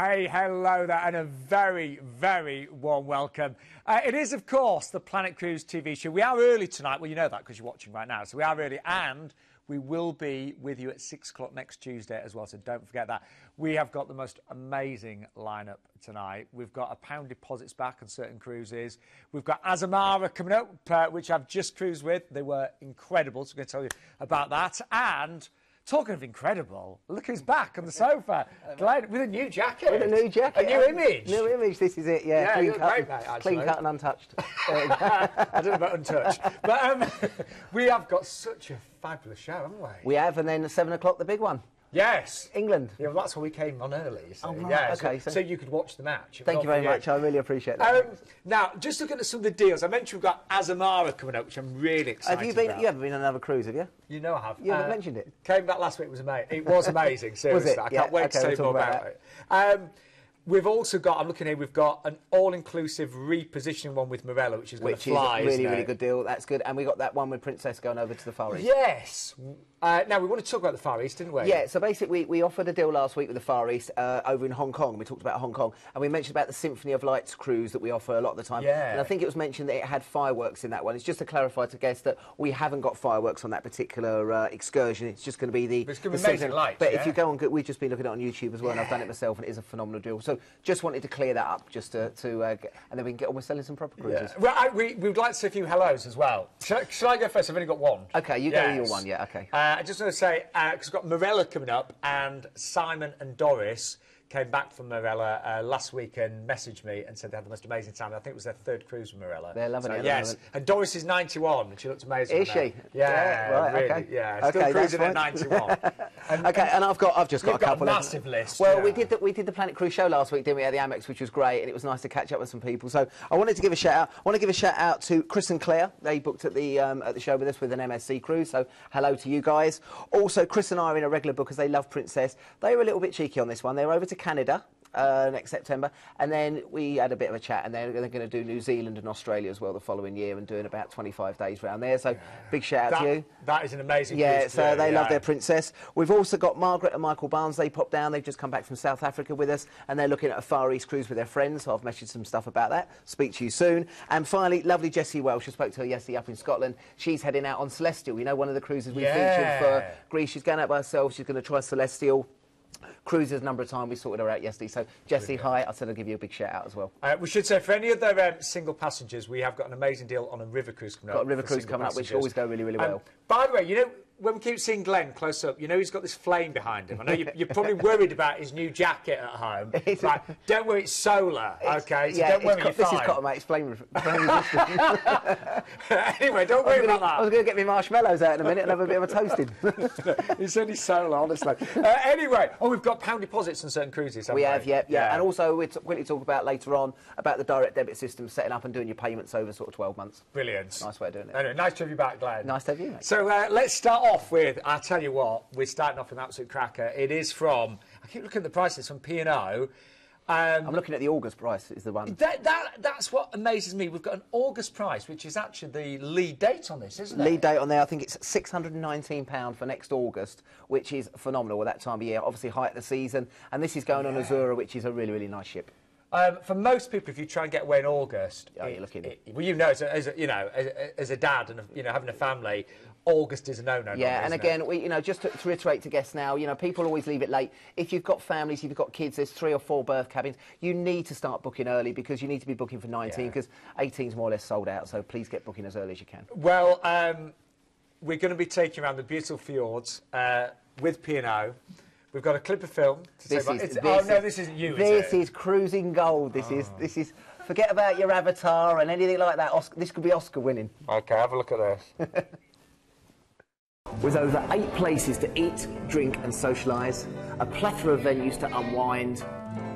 Hey, hello there, and a very, very warm welcome. It is, of course, the Planet Cruise TV show. We are early tonight. Well, you know that because you're watching right now. So we are early, and we will be with you at 6 o'clock next Tuesday as well, so don't forget that. We have got the most amazing lineup tonight. We've got £1 deposits back on certain cruises. We've got Azamara coming up, which I've just cruised with. They were incredible, so I'm going to tell you about that. And talking of incredible, look who's back on the sofa. Glenn, with a new jacket. With a new jacket. A new image. New image, this is it, yeah. Yeah, clean cut, cut, great, mate, clean cut and untouched. I don't know about untouched. But we have got such a fabulous show, haven't we? We have, and then at 7 o'clock, the big one. Yes. England. Yeah, well, that's why we came on early, you see. Oh, right. Yeah, okay, so you could watch the match. Thank you very much. I really appreciate that. Now, just looking at some of the deals, I mentioned we've got Azamara coming up, which I'm really excited Have you been? about. You haven't been on another cruise, have you? You know I have. You haven't mentioned it. Came back last week. It was amazing. It was amazing. Seriously, Was it? I can't wait to tell you more about it. We've also got, I'm looking here, we've got an all-inclusive repositioning one with Marella, which is going to fly, which is a really, really good deal. That's good. And we got that one with Princess going over to the Far East. Yes. Now, we want to talk about the Far East, didn't we? Yeah, so basically we offered a deal last week with the Far East over in Hong Kong. We talked about Hong Kong, and we mentioned about the Symphony of Lights cruise that we offer a lot of the time. Yeah. And I think it was mentioned that it had fireworks in that one. It's just to clarify to guests that we haven't got fireworks on that particular excursion. It's just going to be the... It's going to be amazing lights, But yeah. if you go on... We've just been looking at it on YouTube as well, and I've done it myself, and it is a phenomenal deal. So just wanted to clear that up, just and then we can get on with selling some proper cruises. Yeah. Well, we would like to say a few hellos as well. Shall I go first? I've only got one. OK, you go with your one, yeah, OK. I just want to say, because we've got Marella coming up, and Simon and Doris came back from Marella last week and messaged me and said they had the most amazing time. I think it was their third cruise with Marella. They're loving it. Yes, and Doris is 91, and she looks amazing. Is she? Yeah, right, really. okay. Yeah, still cruising at 91. OK, and I've just got a couple of massive list. Well, yeah. we did the Planet Cruise show last week, didn't we? At the Amex, which was great, and it was nice to catch up with some people. So I wanted to give a shout out. I want to give a shout out to Chris and Claire. They booked at the show with us with an MSC cruise. So hello to you guys. Also, Chris and I are in a regular book because they love Princess. They were a little bit cheeky on this one. They were over to Canada next September, and then we had a bit of a chat, and they're going to do New Zealand and Australia as well the following year, and doing about 25 days around there. So big shout out to you. That is an amazing cruise so they love their Princess. We've also got Margaret and Michael Barnes. They popped down. They've just come back from South Africa with us, and they're looking at a Far East cruise with their friends. So I've messaged some stuff about that. Speak to you soon. And finally, lovely Jessie Welsh. I spoke to her yesterday up in Scotland. She's heading out on Celestial. You know, one of the cruises we featured for Greece. She's going out by herself. She's going to try Celestial. Cruises a number of times. We sorted her out yesterday. So, Jessie, hi. I said I'd give you a big shout out as well. We should say, for any other single passengers, we have got an amazing deal on a river cruise coming up. Got a river cruise coming up, which always go really, really well. By the way, you know, when we keep seeing Glenn close up, you know he's got this flame behind him. I know you're probably worried about his new jacket at home. But don't worry, it's solar, OK? So don't worry, you're this fine. is cotton, mate. It's flame resistant. Anyway, don't worry about that. I was going to get my marshmallows out in a minute and have a bit of a toasting. It's only solar, honestly. Anyway, we've got £1 deposits on certain cruises, we have, yeah. And also, we'll quickly talk about later on about the direct debit system, setting up and doing your payments over sort of 12 months. Brilliant. Nice way of doing it. Anyway, nice to have you back, Glenn. Nice to have you, mate. So let's start off with, I'll tell you what, we're starting off with an absolute cracker. It is from, I keep looking at the prices, from P&O. I'm looking at the August price, is the one. That's what amazes me. We've got an August price, which is actually the lead date on this, isn't it? Lead date on there, I think it's £619 for next August, which is phenomenal at that time of year. Obviously, height of the season. And this is going on Azura, which is a really, really nice ship. For most people, if you try and get away in August, you're looking. Well, you know, as a dad and having a family, August is a no-no. Yeah, and again, just to reiterate to guests now, people always leave it late. If you've got families, if you've got kids, there's 3 or 4 berth cabins. You need to start booking early because you need to be booking for 19 because 18's more or less sold out. So please get booking as early as you can. Well, we're going to be taking around the beautiful fjords with P&O. We've got a clip of film to say about it. Oh no, this isn't you. This is cruising gold. This is. Forget about your avatar and anything like that. This could be Oscar winning. Okay, have a look at this. With over 8 places to eat, drink and socialise, a plethora of venues to unwind,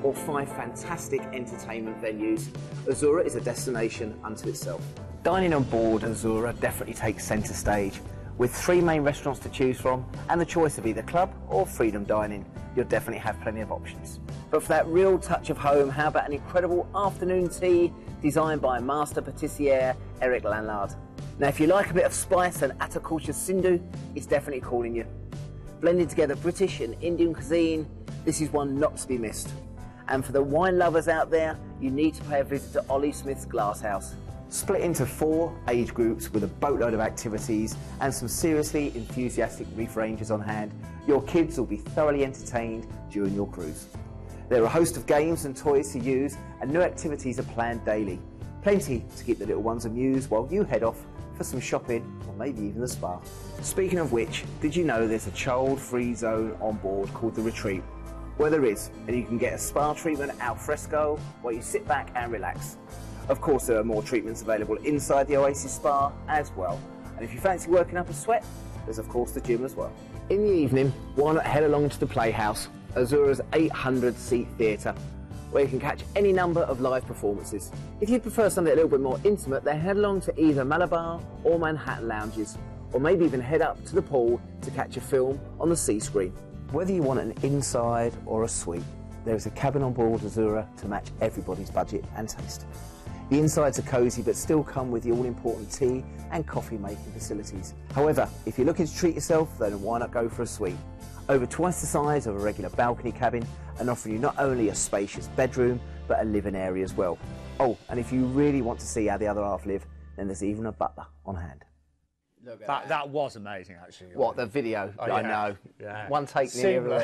or 5 fantastic entertainment venues, Azura is a destination unto itself. Dining on board Azura definitely takes centre stage. With 3 main restaurants to choose from and the choice of either club or freedom dining, you'll definitely have plenty of options. But for that real touch of home, how about an incredible afternoon tea designed by master patissier Eric Lanlard? Now, if you like a bit of spice and Atakulcha Sindhu, it's definitely calling you. Blending together British and Indian cuisine, this is one not to be missed. And for the wine lovers out there, you need to pay a visit to Ollie Smith's Glasshouse. Split into 4 age groups with a boatload of activities and some seriously enthusiastic reef rangers on hand, your kids will be thoroughly entertained during your cruise. There are a host of games and toys to use, and new activities are planned daily. Plenty to keep the little ones amused while you head off for some shopping or maybe even a spa. Speaking of which, did you know there's a child-free zone on board called The Retreat? Well, there is, and you can get a spa treatment al fresco while you sit back and relax. Of course, there are more treatments available inside the Oasis Spa as well. And if you fancy working up a sweat, there's of course the gym as well. In the evening, why not head along to the Playhouse, Azura's 800-seat theatre, where you can catch any number of live performances. If you prefer something a little bit more intimate, then head along to either Malabar or Manhattan lounges, or maybe even head up to the pool to catch a film on the C screen. Whether you want an inside or a suite, there is a cabin on board Azura to match everybody's budget and taste. The insides are cosy but still come with the all-important tea and coffee making facilities. However, if you're looking to treat yourself, then why not go for a suite? Over twice the size of a regular balcony cabin and offering you not only a spacious bedroom but a living area as well. Oh, and if you really want to see how the other half live, then there's even a butler on hand. That was amazing, actually. What, the video? Oh, yeah. I know. Yeah. One take nearly.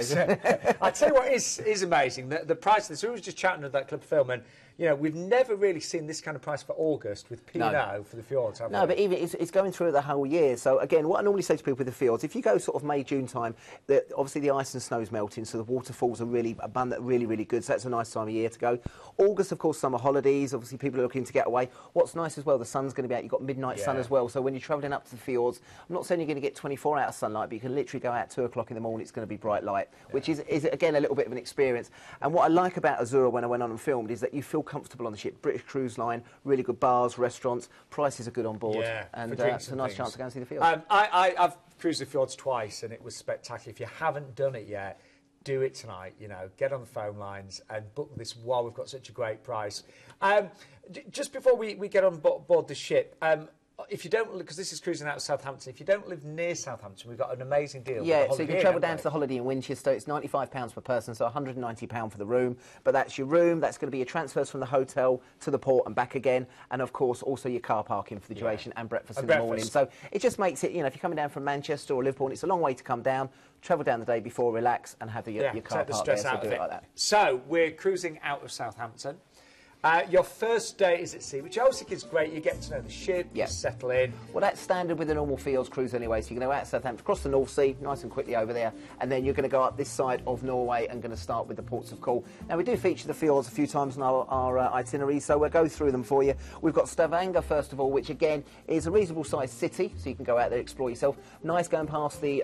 I tell you what is amazing. The price of this. We were just chatting at that club film, and you know we've never really seen this kind of price for August with P&O for the fjords. Have we? But even it's going through the whole year. So again, what I normally say to people with the fjords, if you go sort of May, June time, obviously the ice and snow's melting, so the waterfalls are really abundant, really good. So that's a nice time of year to go. August, of course, summer holidays. Obviously, people are looking to get away. What's nice as well, the sun's going to be out. You've got midnight sun as well. So when you're travelling up to the fjords, I'm not saying you're going to get 24 hours sunlight, but you can literally go out 2 o'clock in the morning. It's going to be bright light, which is again a little bit of an experience. And what I like about Azura when I went on and filmed is that you feel comfortable on the ship. British Cruise Line, really good bars, restaurants, prices are good on board, and it's a nice chance to go and see the fjords. I've cruised the fjords twice, and it was spectacular. If you haven't done it yet, do it tonight. You know, get on the phone lines and book this while we've got such a great price. Just before we get on board the ship. If you don't, because this is cruising out of Southampton, if you don't live near Southampton, we've got an amazing deal. Yeah, so you can travel down to the Holiday in Winchester. It's £95 per person, so £190 for the room. But that's your room. That's going to be your transfers from the hotel to the port and back again. And, of course, also your car parking for the duration and breakfast in the morning. So it just makes it, you know, if you're coming down from Manchester or Liverpool, it's a long way to come down. Travel down the day before, relax, and have your car park there, so do it like that. So we're cruising out of Southampton. Your first day is at sea, which I always think is great. You get to know the ship, you settle in. Well, that's standard with a normal fields cruise anyway. So you're going to go out of Southampton, across the North Sea, nice and quickly over there, and then you're going to go up this side of Norway and going to start with the ports of call. Now, we do feature the fjords a few times in our itinerary, so we'll go through them for you. We've got Stavanger, first of all, which, again, is a reasonable-sized city, so you can go out there, explore yourself. Nice going past the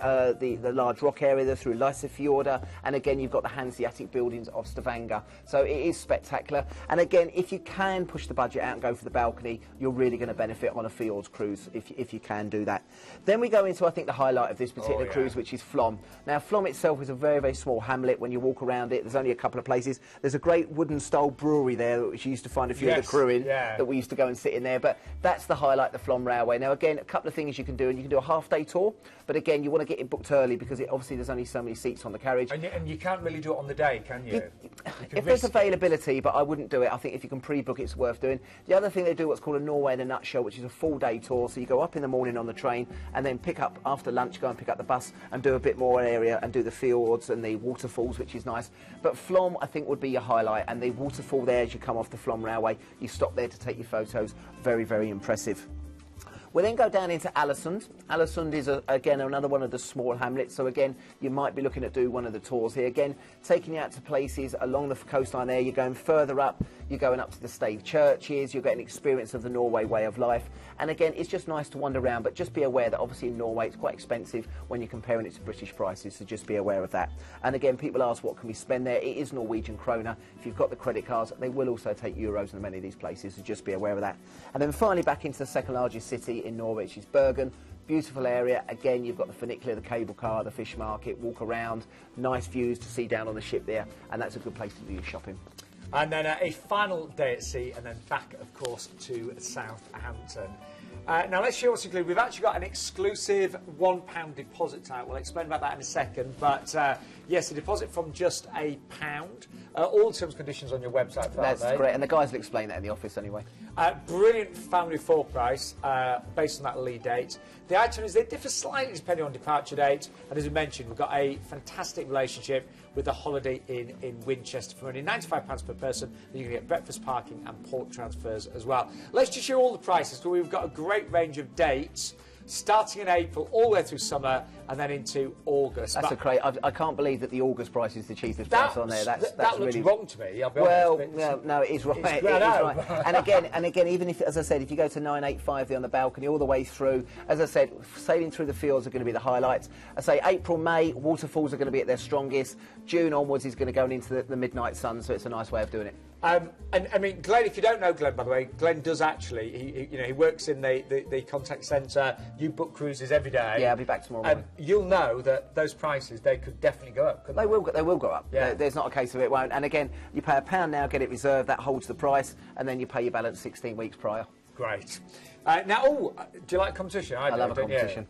large rock area there through Lysefjorda, and, again, you've got the Hanseatic buildings of Stavanger. So it is spectacular. And, again, if you can push the budget out and go for the balcony, you're really going to benefit on a fjords cruise if you can do that. Then we go into, I think, the highlight of this particular cruise, which is Flom. Now, Flom itself is a very small hamlet. When you walk around it, there's only a couple of places. There's a great wooden-style brewery there, which you used to find a few of the crew in, that we used to go and sit in there. But that's the highlight, the Flom Railway. Now, again, a couple of things you can do, and you can do a half-day tour, but again, you want to get it booked early because obviously there's only so many seats on the carriage. And you can't really do it on the day, can you? If there's availability, but I wouldn't do it. I think if you can pre-book, it's worth doing. The other thing, they do what's called a Norway in a nutshell, which is a full-day tour. So you go up in the morning on the train and then pick up, after lunch, go and pick up the bus and do a bit more area and do the fjords and the waterfalls, which is nice. But Flom, I think, would be your highlight. And the waterfall there, as you come off the Flom Railway, you stop there to take your photos. Very impressive. We then go down into Älvsund. Älvsund is, again, another one of the small hamlets. So, again, you might be looking at doing one of the tours here. Again, taking you out to places along the coastline there. You're going further up. You're going up to the stave churches. You're getting experience of the Norway way of life. And, again, it's just nice to wander around. But just be aware that, obviously, in Norway, it's quite expensive when you're comparing it to British prices. So just be aware of that. And, again, people ask, what can we spend there? It is Norwegian kroner. If you've got the credit cards, they will also take euros in many of these places. So just be aware of that. And then finally, back into the second largest city in Norway, which is Bergen. Beautiful area. Again, you've got the funicular, the cable car, the fish market, walk around, nice views to see down on the ship there, and that's a good place to do your shopping. And then a final day at sea, and then back, of course, to Southampton. Now, let's show you what's included. We've actually got an exclusive £1 deposit tonight. We'll explain about that in a second. But Yes, a deposit from just £1. All the terms and conditions on your website for that. That's great, and the guys will explain that in the office anyway. Brilliant family full price based on that lead date. The itineraries, they differ slightly depending on departure date, and as we mentioned, we've got a fantastic relationship with the Holiday Inn in Winchester for only £95 per person, and you can get breakfast, parking and port transfers as well. Let's just show all the prices, because we've got a great range of dates starting in April all the way through summer and then into August. That's great. I can't believe that the August price is the cheapest price on there. That's that really looks wrong to me. I'll be honest. No, it is right. It is right. And again, even if, as I said, if you go to 985 there on the balcony all the way through, as I said, sailing through the fjords are going to be the highlights. I say April, May, waterfalls are going to be at their strongest. June onwards is going to go into the midnight sun, so it's a nice way of doing it. And I mean, Glenn, if you don't know Glenn, by the way, Glenn does actually, he works in the contact centre. You book cruises every day. Yeah, I'll be back tomorrow morning. You'll know that those prices, they could definitely go up, couldn't they? They will go up. Yeah. There's not a case of it won't. And again, you pay £1 now, get it reserved, that holds the price, and then you pay your balance 16 weeks prior. Great. Now, do you like competition? I love a competition.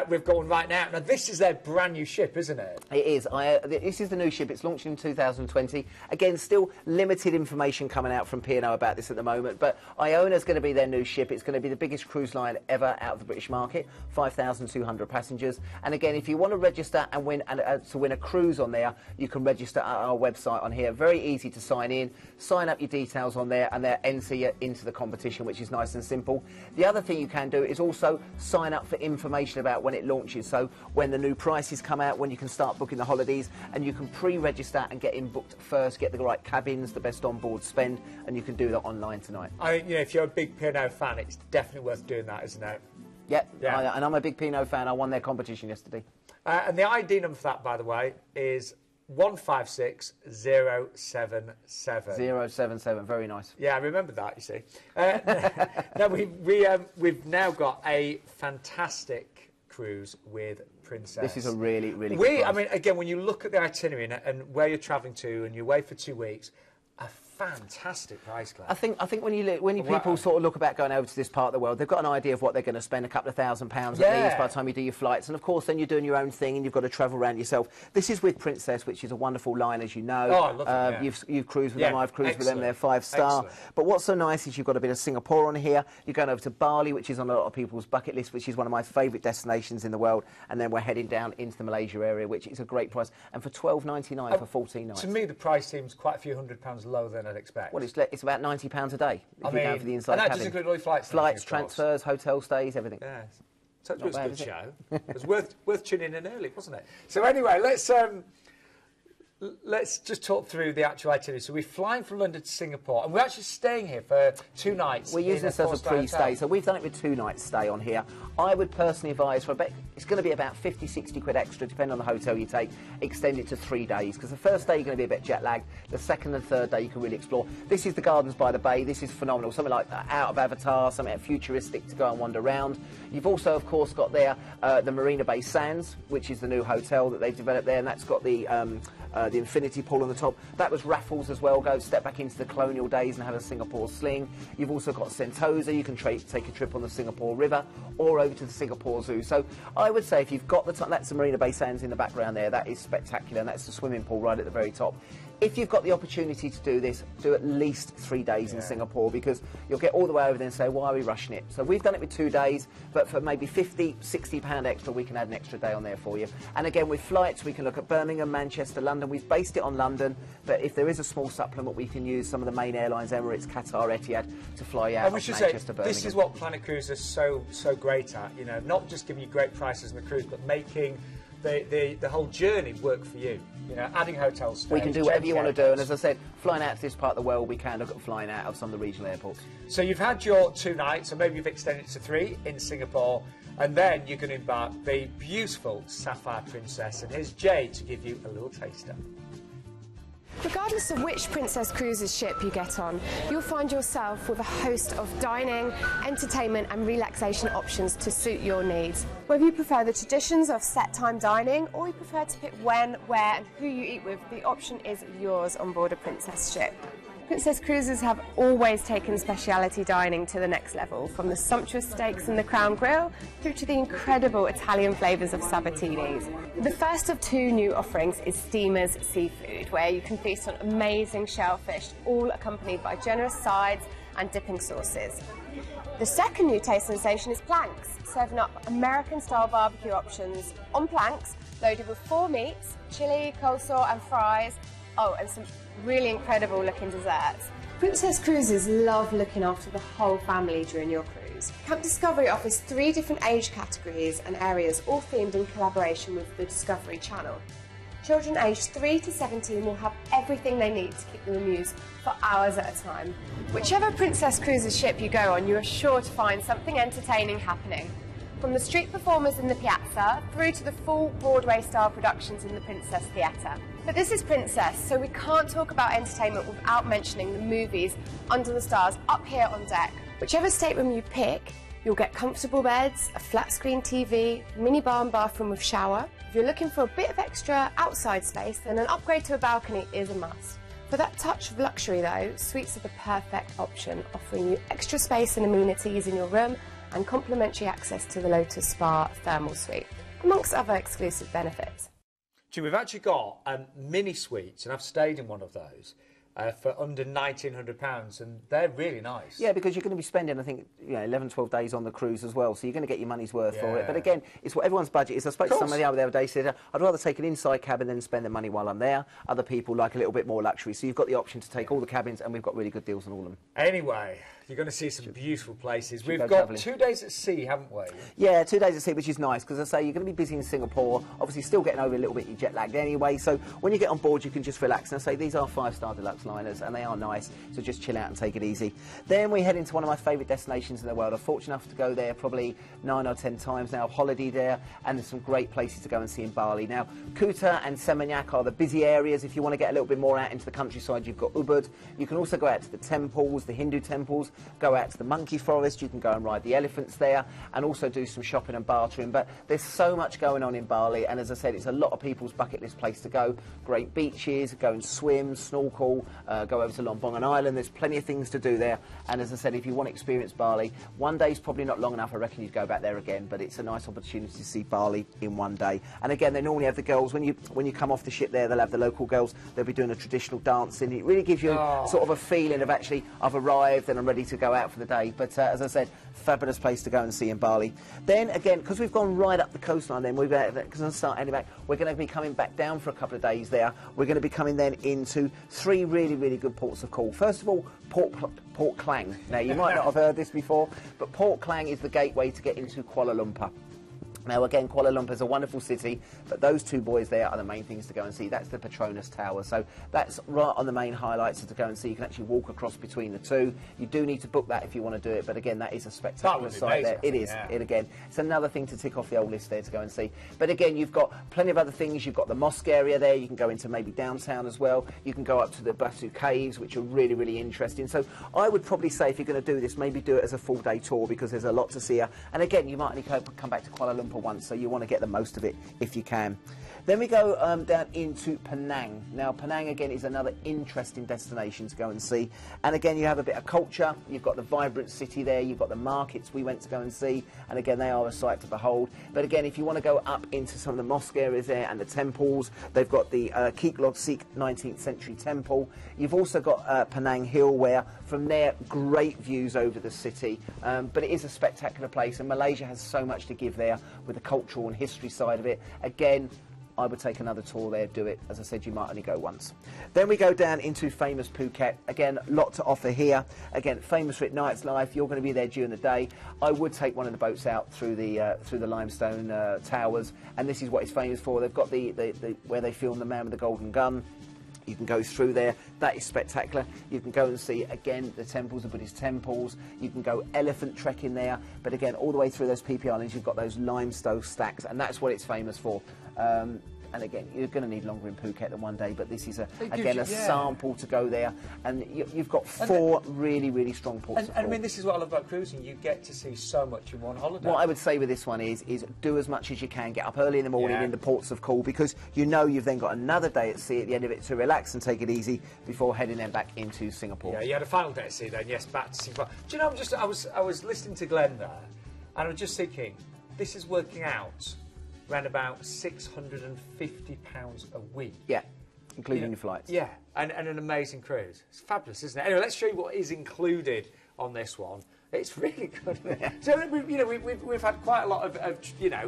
We've got one right now. Now, this is their brand new ship, isn't it? It is. This is the new ship. It's launching in 2020. Again, still limited information coming out from P&O about this at the moment, but Iona's going to be their new ship. It's going to be the biggest cruise line ever out of the British market, 5,200 passengers. And again, if you want to register and win to win a cruise on there, you can register at our website on here. Very easy to sign in. Sign up your details on there, and they'll enter you into the competition, which is nice and simple. The other thing you can do is also sign up for information about when it launches, so when the new prices come out, when you can start booking the holidays, and you can pre-register and get in booked first, get the right cabins, the best on-board spend, and you can do that online tonight. I mean, if you're a big P&O fan, it's definitely worth doing that, isn't it? Yep, yeah. And I'm a big P&O fan. I won their competition yesterday. And the ID number for that, by the way, is 156077. 077, very nice. Yeah, I remember that, you see. Now, we've now got a fantastic cruise with Princess. This is a really, really good price. I mean, again, when you look at the itinerary and where you're travelling to and you're away for 2 weeks, a fantastic price, Glenn. I think when people sort of look about going over to this part of the world, they've got an idea of what they're going to spend, a couple of £1,000 at least by the time you do your flights. And of course, then you're doing your own thing and you've got to travel around yourself. This is with Princess, which is a wonderful line, as you know. Oh, I love it, You've cruised with them, I've cruised with them, they're 5-star. But what's so nice is you've got a bit of Singapore on here. You're going over to Bali, which is on a lot of people's bucket list, which is one of my favourite destinations in the world. And then we're heading down into the Malaysia area, which is a great price. And for £12.99 for 14 nights. To me, the price seems quite a few £100 lower than I'd expect. Well, it's about £90 a day if you're down for the inside cabin. And that does include all your flights. Flights, transfers, hotel stays, everything. Yes. So it was a good show. It was worth tuning in early, wasn't it? So anyway, let's just talk through the actual itinerary. So we're flying from London to Singapore, and we're actually staying here for 2 nights. We're using this as a pre-stay, so we've done it with 2 nights stay on here. I would personally advise it's going to be about 50, 60 quid extra, depending on the hotel you take. Extend it to 3 days, because the first day you're going to be a bit jet lagged. The second and third day you can really explore. This is the Gardens by the Bay. This is phenomenal. Something like out of Avatar, something futuristic to go and wander around. You've also, of course, got there the Marina Bay Sands, which is the new hotel that they've developed there, and that's got the infinity pool on the top. That was Raffles as well. Go step back into the colonial days and have a Singapore sling. You've also got Sentosa. You can take a trip on the Singapore River or over to the Singapore Zoo. So I would say if you've got the time, that's the Marina Bay Sands in the background there. That is spectacular, and that's the swimming pool right at the very top. If you've got the opportunity to do this, do at least 3 days in Singapore, because you'll get all the way over there and say, why are we rushing it? So we've done it with 2 days, but for maybe £50, £60 extra, we can add an extra day on there for you. And again, with flights, we can look at Birmingham, Manchester, London. We've based it on London, but if there is a small supplement, we can use some of the main airlines, Emirates, Qatar, Etihad, to fly you out of Manchester, Birmingham. This is what Planet Cruise is so great at, you know, not just giving you great prices on the cruise, but making the whole journey work for you. You know, adding hotel stays. We can do whatever you want to do, and as I said, flying out to this part of the world, we can look at flying out of some of the regional airports. So you've had your 2 nights, and maybe you've extended it to 3 in Singapore, and then you're going to embark the beautiful Sapphire Princess, and here's Jay to give you a little taster. Regardless of which Princess Cruises ship you get on, you'll find yourself with a host of dining, entertainment and relaxation options to suit your needs. Whether you prefer the traditions of set-time dining or you prefer to pick when, where and who you eat with, the option is yours on board a Princess ship. Princess Cruises have always taken speciality dining to the next level, from the sumptuous steaks in the Crown Grill through to the incredible Italian flavours of Sabatinis. The first of two new offerings is Steamer's Seafood, where you can feast on amazing shellfish, all accompanied by generous sides and dipping sauces. The second new taste sensation is Planks, serving up American-style barbecue options on planks, loaded with 4 meats, chilli, coleslaw and fries. Oh, and some really incredible looking desserts. Princess Cruises love looking after the whole family during your cruise. Camp Discovery offers 3 different age categories and areas, all themed in collaboration with the Discovery Channel. Children aged 3 to 17 will have everything they need to keep them amused for hours at a time. Whichever Princess Cruises ship you go on, you are sure to find something entertaining happening. From the street performers in the Piazza through to the full Broadway-style productions in the Princess Theatre. But this is Princess, so we can't talk about entertainment without mentioning the movies under the stars up here on deck. Whichever stateroom you pick, you'll get comfortable beds, a flat-screen TV, mini bar and bathroom with shower. If you're looking for a bit of extra outside space, then an upgrade to a balcony is a must. For that touch of luxury though, suites are the perfect option, offering you extra space and amenities in your room and complimentary access to the Lotus Spa thermal suite, amongst other exclusive benefits. We've actually got mini suites, and I've stayed in one of those for under £1,900, and they're really nice. Yeah, because you're going to be spending, I think, 11, 12 days on the cruise as well, so you're going to get your money's worth for it. But again, it's what everyone's budget is. I spoke to somebody the other day said, I'd rather take an inside cabin than spend the money while I'm there. Other people like a little bit more luxury, so you've got the option to take all the cabins, and we've got really good deals on all of them. Anyway, you're going to see some beautiful places. We've got 2 days at sea, haven't we? Yeah, 2 days at sea, which is nice, because I say you're going to be busy in Singapore, obviously still getting over a little bit your jet lagged anyway, so when you get on board you can just relax. And I say these are 5-star deluxe liners, and they are nice, so just chill out and take it easy. Then we head into one of my favourite destinations in the world. I'm fortunate enough to go there probably 9 or 10 times now. I've holidayed there, and there's some great places to go and see in Bali. Now, Kuta and Seminyak are the busy areas. If you want to get a little bit more out into the countryside, you've got Ubud. You can also go out to the temples, the Hindu temples, go out to the monkey forest. You can go and ride the elephants there, and also do some shopping and bartering. But there's so much going on in Bali, and as I said, it's a lot of people's bucket list place to go. Great beaches, go and swim, snorkel, go over to Lombok Island. There's plenty of things to do there, and as I said, if you want to experience Bali, 1 day's probably not long enough. I reckon you'd go back there again, but it's a nice opportunity to see Bali in 1 day. And again, they normally have the girls, when you come off the ship there, they'll have the local girls, they'll be doing a traditional dancing. It really gives you sort of a feeling of actually, I've arrived and I'm ready to go out for the day. But as I said, fabulous place to go and see in Bali. Then again, because we've gone right up the coastline, then we're going to start heading back. We're going to be coming back down for a couple of days there. We're going to be coming then into 3 really, really good ports of call. First of all, Port Klang. Now, you might not have heard this before, but Port Klang is the gateway to get into Kuala Lumpur. Now, again, Kuala Lumpur is a wonderful city, but those 2 buoys there are the main things to go and see. That's the Petronas Tower, so that's right on the main highlights to go and see. You can actually walk across between the 2. You do need to book that if you want to do it, but again, that is a spectacular sight there. It is. Yeah. Again, it's another thing to tick off the old list there to go and see. But again, you've got plenty of other things. You've got the mosque area there. You can go into maybe downtown as well. You can go up to the Batu Caves, which are really, really interesting. So I would probably say if you're going to do this, maybe do it as a full-day tour, because there's a lot to see here. And again, you might only come back to Kuala Lumpur once, so you want to get the most of it if you can. Then we go down into Penang. Now, Penang again is another interesting destination to go and see. And again, you have a bit of culture. You've got the vibrant city there. You've got the markets we went to go and see. And again, they are a sight to behold. But again, if you want to go up into some of the mosque areas there and the temples, they've got the Keek Lod Sikh 19th century temple. You've also got Penang Hill, where from there, great views over the city. But it is a spectacular place, and Malaysia has so much to give there with the cultural and history side of it. Again, I would take another tour there, do it. As I said, you might only go once. Then we go down into famous Phuket. Again, a lot to offer here. Again, famous for its nightlife. You're going to be there during the day. I would take one of the boats out through the limestone towers, and this is what it's famous for. They've got the where they filmed The Man with the Golden Gun. You can go through there. That is spectacular. You can go and see, again, the temples, the Buddhist temples. You can go elephant trekking there. But again, all the way through those PP Islands, you've got those limestone stacks, and that's what it's famous for. and again, you're going to need longer in Phuket than 1 day, but this is, again, a sample to go there, and you've got 4 really, really strong ports of call. And I mean, this is what I love about cruising. You get to see so much in one holiday. What I would say with this one is do as much as you can. Get up early in the morning in the ports of call, because you know you've then got another day at sea at the end of it to relax and take it easy before heading then back into Singapore. Yeah, you had a final day at sea then, yes, back to Singapore. Do you know, I was listening to Glenn there, and I was just thinking, this is working out around about £650 a week. Yeah, including your flights. Yeah, and an amazing cruise. It's fabulous, isn't it? Anyway, let's show you what is included on this one. It's really good. So we've had quite a lot of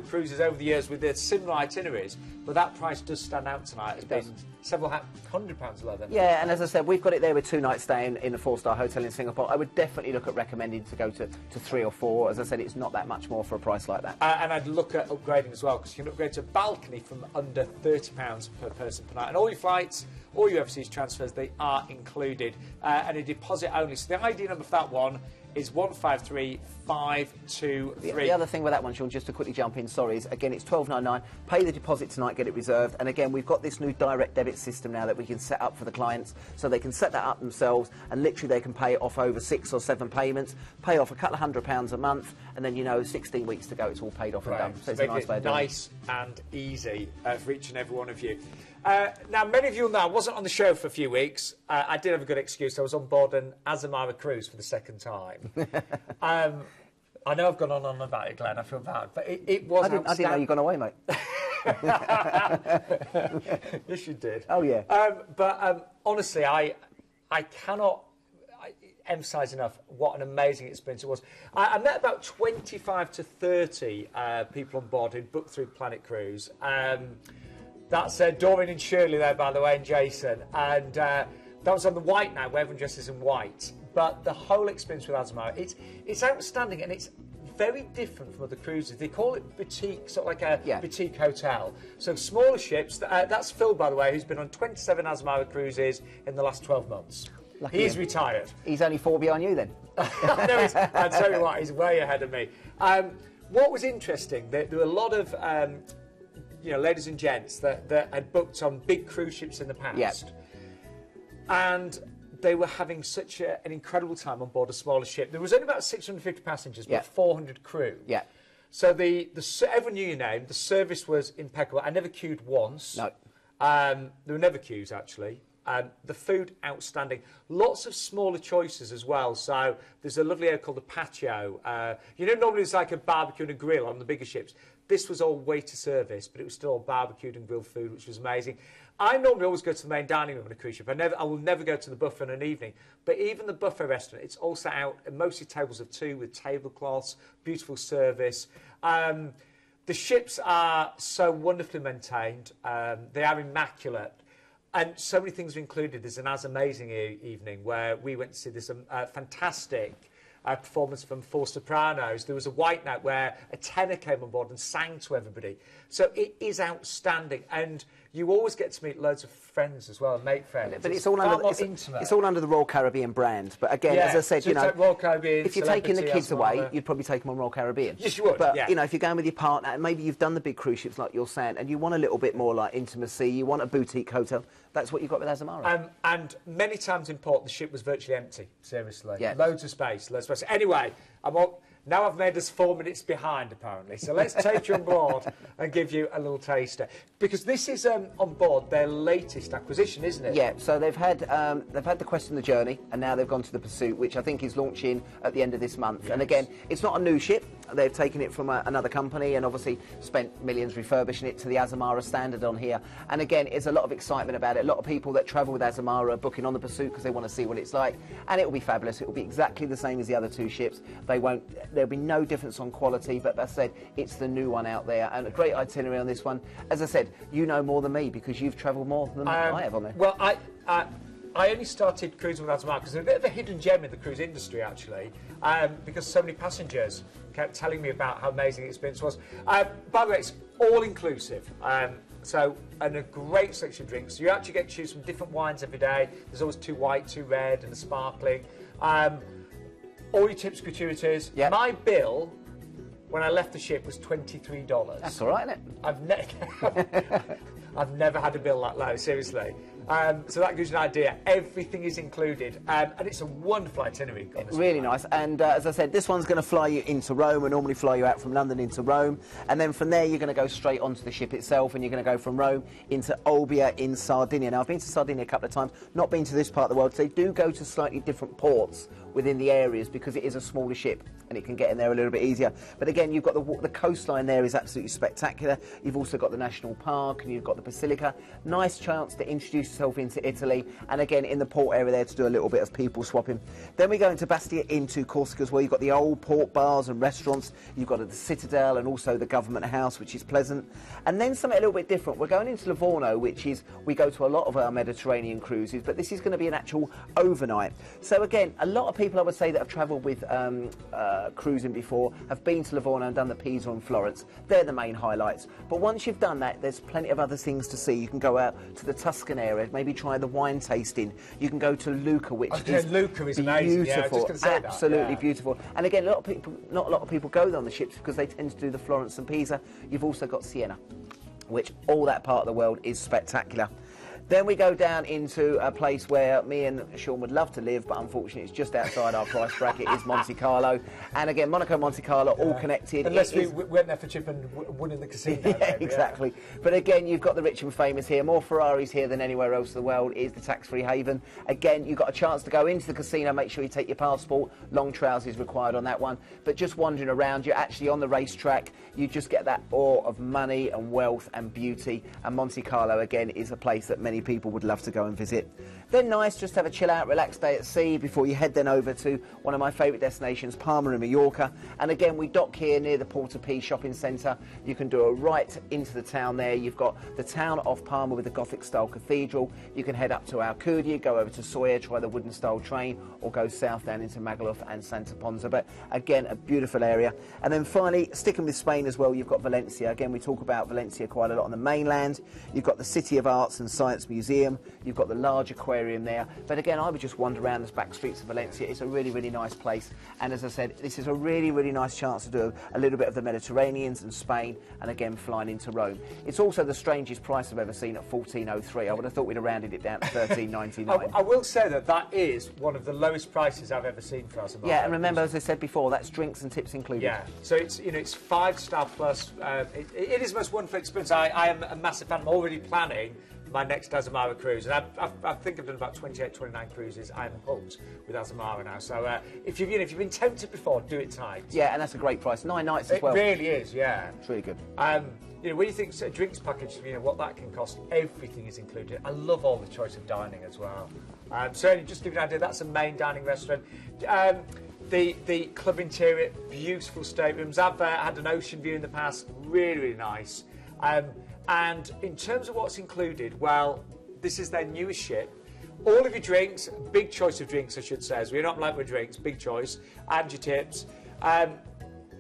cruises over the years with their similar itineraries, but that price does stand out tonight as being several £100 lower than. Yeah, and as I said, we've got it there with 2 nights staying in a 4-star hotel in Singapore. I would definitely look at recommending to go to 3 or 4. As I said, it's not that much more for a price like that. And I'd look at upgrading as well, because you can upgrade to a balcony from under £30 per person per night, and all your flights, all your overseas transfers, they are included, and a deposit only. So the ID number for that one is 153523. The other thing with that one, Sean, just to quickly jump in, sorry, is again it's $12.99. Pay the deposit tonight, get it reserved, and again we've got this new direct debit system now that we can set up for the clients, so they can set that up themselves, and literally they can pay it off over 6 or 7 payments, pay off a couple of £100 a month, and then 16 weeks to go, it's all paid off and done. So it's a nice way of doing it. Nice and easy for each and every one of you. Now, many of you will know I wasn't on the show for a few weeks. I did have a good excuse. I was on board an Azamara cruise for the second time. I know I've gone on about it, Glenn. I feel bad, but it was outstanding. I didn't know you'd gone away, mate. Yes, you did. Oh, yeah. But honestly, I cannot emphasise enough what an amazing experience it was. I met about 25 to 30 people on board who'd booked through Planet Cruise. That's Doreen and Shirley there, by the way, and Jason. And that was on the white night, where everyone dresses in white. But the whole experience with Azamara, it's outstanding, and it's very different from other cruises. They call it boutique, sort of like a boutique hotel. So smaller ships. That's Phil, by the way, who's been on 27 Azamara cruises in the last 12 months. He's retired. He's only 4 behind you, then. No, I'll tell you what, he's way ahead of me. What was interesting, there were a lot of ladies and gents that had booked on big cruise ships in the past, and they were having such an incredible time on board a smaller ship. There was only about 650 passengers, but 400 crew. Yeah. So everyone knew your name. The service was impeccable. I never queued once. No. There were never queues, actually. The food, outstanding. Lots of smaller choices as well. So there's a lovely area called the patio. Normally it's like a barbecue and a grill on the bigger ships. This was all waiter service, but it was still all barbecued and grilled food, which was amazing. I normally always go to the main dining room on a cruise ship. I will never go to the buffet in an evening. But even the buffet restaurant, it's all set out, mostly tables of 2 with tablecloths, beautiful service. The ships are so wonderfully maintained. They are immaculate. And so many things are included. There's an As Amazing evening where we went to see this fantastic performance from 4 sopranos. There was a white night where a tenor came on board and sang to everybody. So it is outstanding, and you always get to meet loads of friends as well, mate friends. But it's all under the Royal Caribbean brand. But again, as I said, Royal Caribbean, if you're taking the kids away, you'd probably take them on Royal Caribbean. Yes, you would. But if you're going with your partner, and maybe you've done the big cruise ships like you're saying, and you want a little bit more like intimacy, you want a boutique hotel. That's what you've got with Azamara. And many times in port, the ship was virtually empty. Seriously, loads of space. Anyway, now I've made us 4 minutes behind, apparently. So let's take you on board and give you a little taster, because this is on board their latest acquisition, isn't it? Yeah. So they've had the Quest and the Journey, and now they've gone to the Pursuit, which I think is launching at the end of this month. Yes. And again, it's not a new ship. They've taken it from another company and obviously spent millions refurbishing it to the Azamara standard on here. And again, there's a lot of excitement about it. A lot of people that travel with Azamara are booking on the Pursuit because they want to see what it's like. And it will be fabulous. It will be exactly the same as the other 2 ships. There'll be no difference on quality, but as I said, it's the new one out there. And a great itinerary on this one. As I said, you know more than me because you've travelled more than I have on there. Well, I only started cruising with Azamara because they're a bit of a hidden gem in the cruise industry, actually, because so many passengers kept telling me about how amazing the experience was. By the way, it's all-inclusive, and a great selection of drinks. So you actually get to choose from different wines every day. There's always 2 white, 2 red, and a sparkling. All your tips, gratuities. Yep. My bill when I left the ship was $23. That's all right, isn't it? I've never had a bill that low, seriously. So that gives you an idea. Everything is included, and it's a wonderful itinerary. Really nice. And as I said, this one's going to fly you into Rome. We normally fly you out from London into Rome, and then from there you're going to go straight onto the ship itself, and you're going to go from Rome into Olbia in Sardinia. Now, I've been to Sardinia a couple of times, not been to this part of the world. So they do go to slightly different ports within the areas because it is a smaller ship and it can get in there a little bit easier. But again, you've got the coastline there is absolutely spectacular. You've also got the national park and you've got the basilica. Nice chance to introduce yourself into Italy, and again in the port area there to do a little bit of people swapping. Then we go into Bastia, into Corsica as well. You've got the old port bars and restaurants. You've got the Citadel and also the Government House, which is pleasant. And then something a little bit different. We're going into Livorno, which is, we go to a lot of our Mediterranean cruises, but this is going to be an actual overnight. So again, a lot of people, I would say, that have travelled with cruising before have been to Livorno and done the Pisa and Florence. They're the main highlights. But once you've done that, there's plenty of other things to see. You can go out to the Tuscan area, maybe try the wine tasting. You can go to Lucca, which is Lucca is amazing. Beautiful, yeah, absolutely beautiful. And again, not a lot of people go on the ships because they tend to do the Florence and Pisa. You've also got Siena, which all that part of the world is spectacular. Then we go down into a place where me and Sean would love to live, but unfortunately it's just outside our price bracket, is Monte Carlo. And again, Monaco, Monte Carlo, all connected. Unless we went there for chip and won in the casino. Yeah, exactly. Yeah. But again, you've got the rich and famous here. More Ferraris here than anywhere else in the world. Is the tax-free haven. Again, you've got a chance to go into the casino. Make sure you take your passport. Long trousers required on that one. But just wandering around, you're actually on the racetrack. You just get that awe of money and wealth and beauty. And Monte Carlo, again, is a place that many people would love to go and visit. Then nice just to have a chill out, relaxed day at sea before you head then over to one of my favourite destinations, Palma and Mallorca. And again, we dock here near the Porta P shopping centre. You can do a right into the town there. You've got the town of Palma with the Gothic style cathedral. You can head up to Alcudia, go over to Soya, try the wooden style train, or go south down into Magaluf and Santa Ponsa. But again, a beautiful area. And then finally, sticking with Spain as well, you've got Valencia. Again, we talk about Valencia quite a lot on the mainland. You've got the City of Arts and Science Museum. You've got the large aquarium there. But again, I would just wander around the back streets of Valencia. It's a really, really nice place. And as I said, this is a really, really nice chance to do a little bit of the Mediterraneans and Spain, and again, flying into Rome. It's also the strangest price I've ever seen at $14.03. I would have thought we'd have rounded it down to $13.99. I will say that is one of the lowest prices I've ever seen for Azamara. Yeah, and remember, as I said before, that's drinks and tips included. Yeah, so it's, you know, it's 5-star plus. It is the most wonderful experience. I am a massive fan. I'm already planning my next Azamara cruise, and I think I've done about 28, 29 cruises. I'm hooked with Azamara now. So if you've been tempted before, do it tonight. Yeah, and that's a great price. 9 nights as well. It really is. Yeah, it's really good. You know, when you think a drinks package, you know what that can cost. Everything is included. I love all the choice of dining as well. So just to give you an idea, that's a main dining restaurant. The club interior, beautiful staterooms. I've had an ocean view in the past, really, really nice. And in terms of what's included, well, this is their newest ship. All of your drinks, big choice of drinks, I should say, as we're not like with drinks, big choice, and your tips.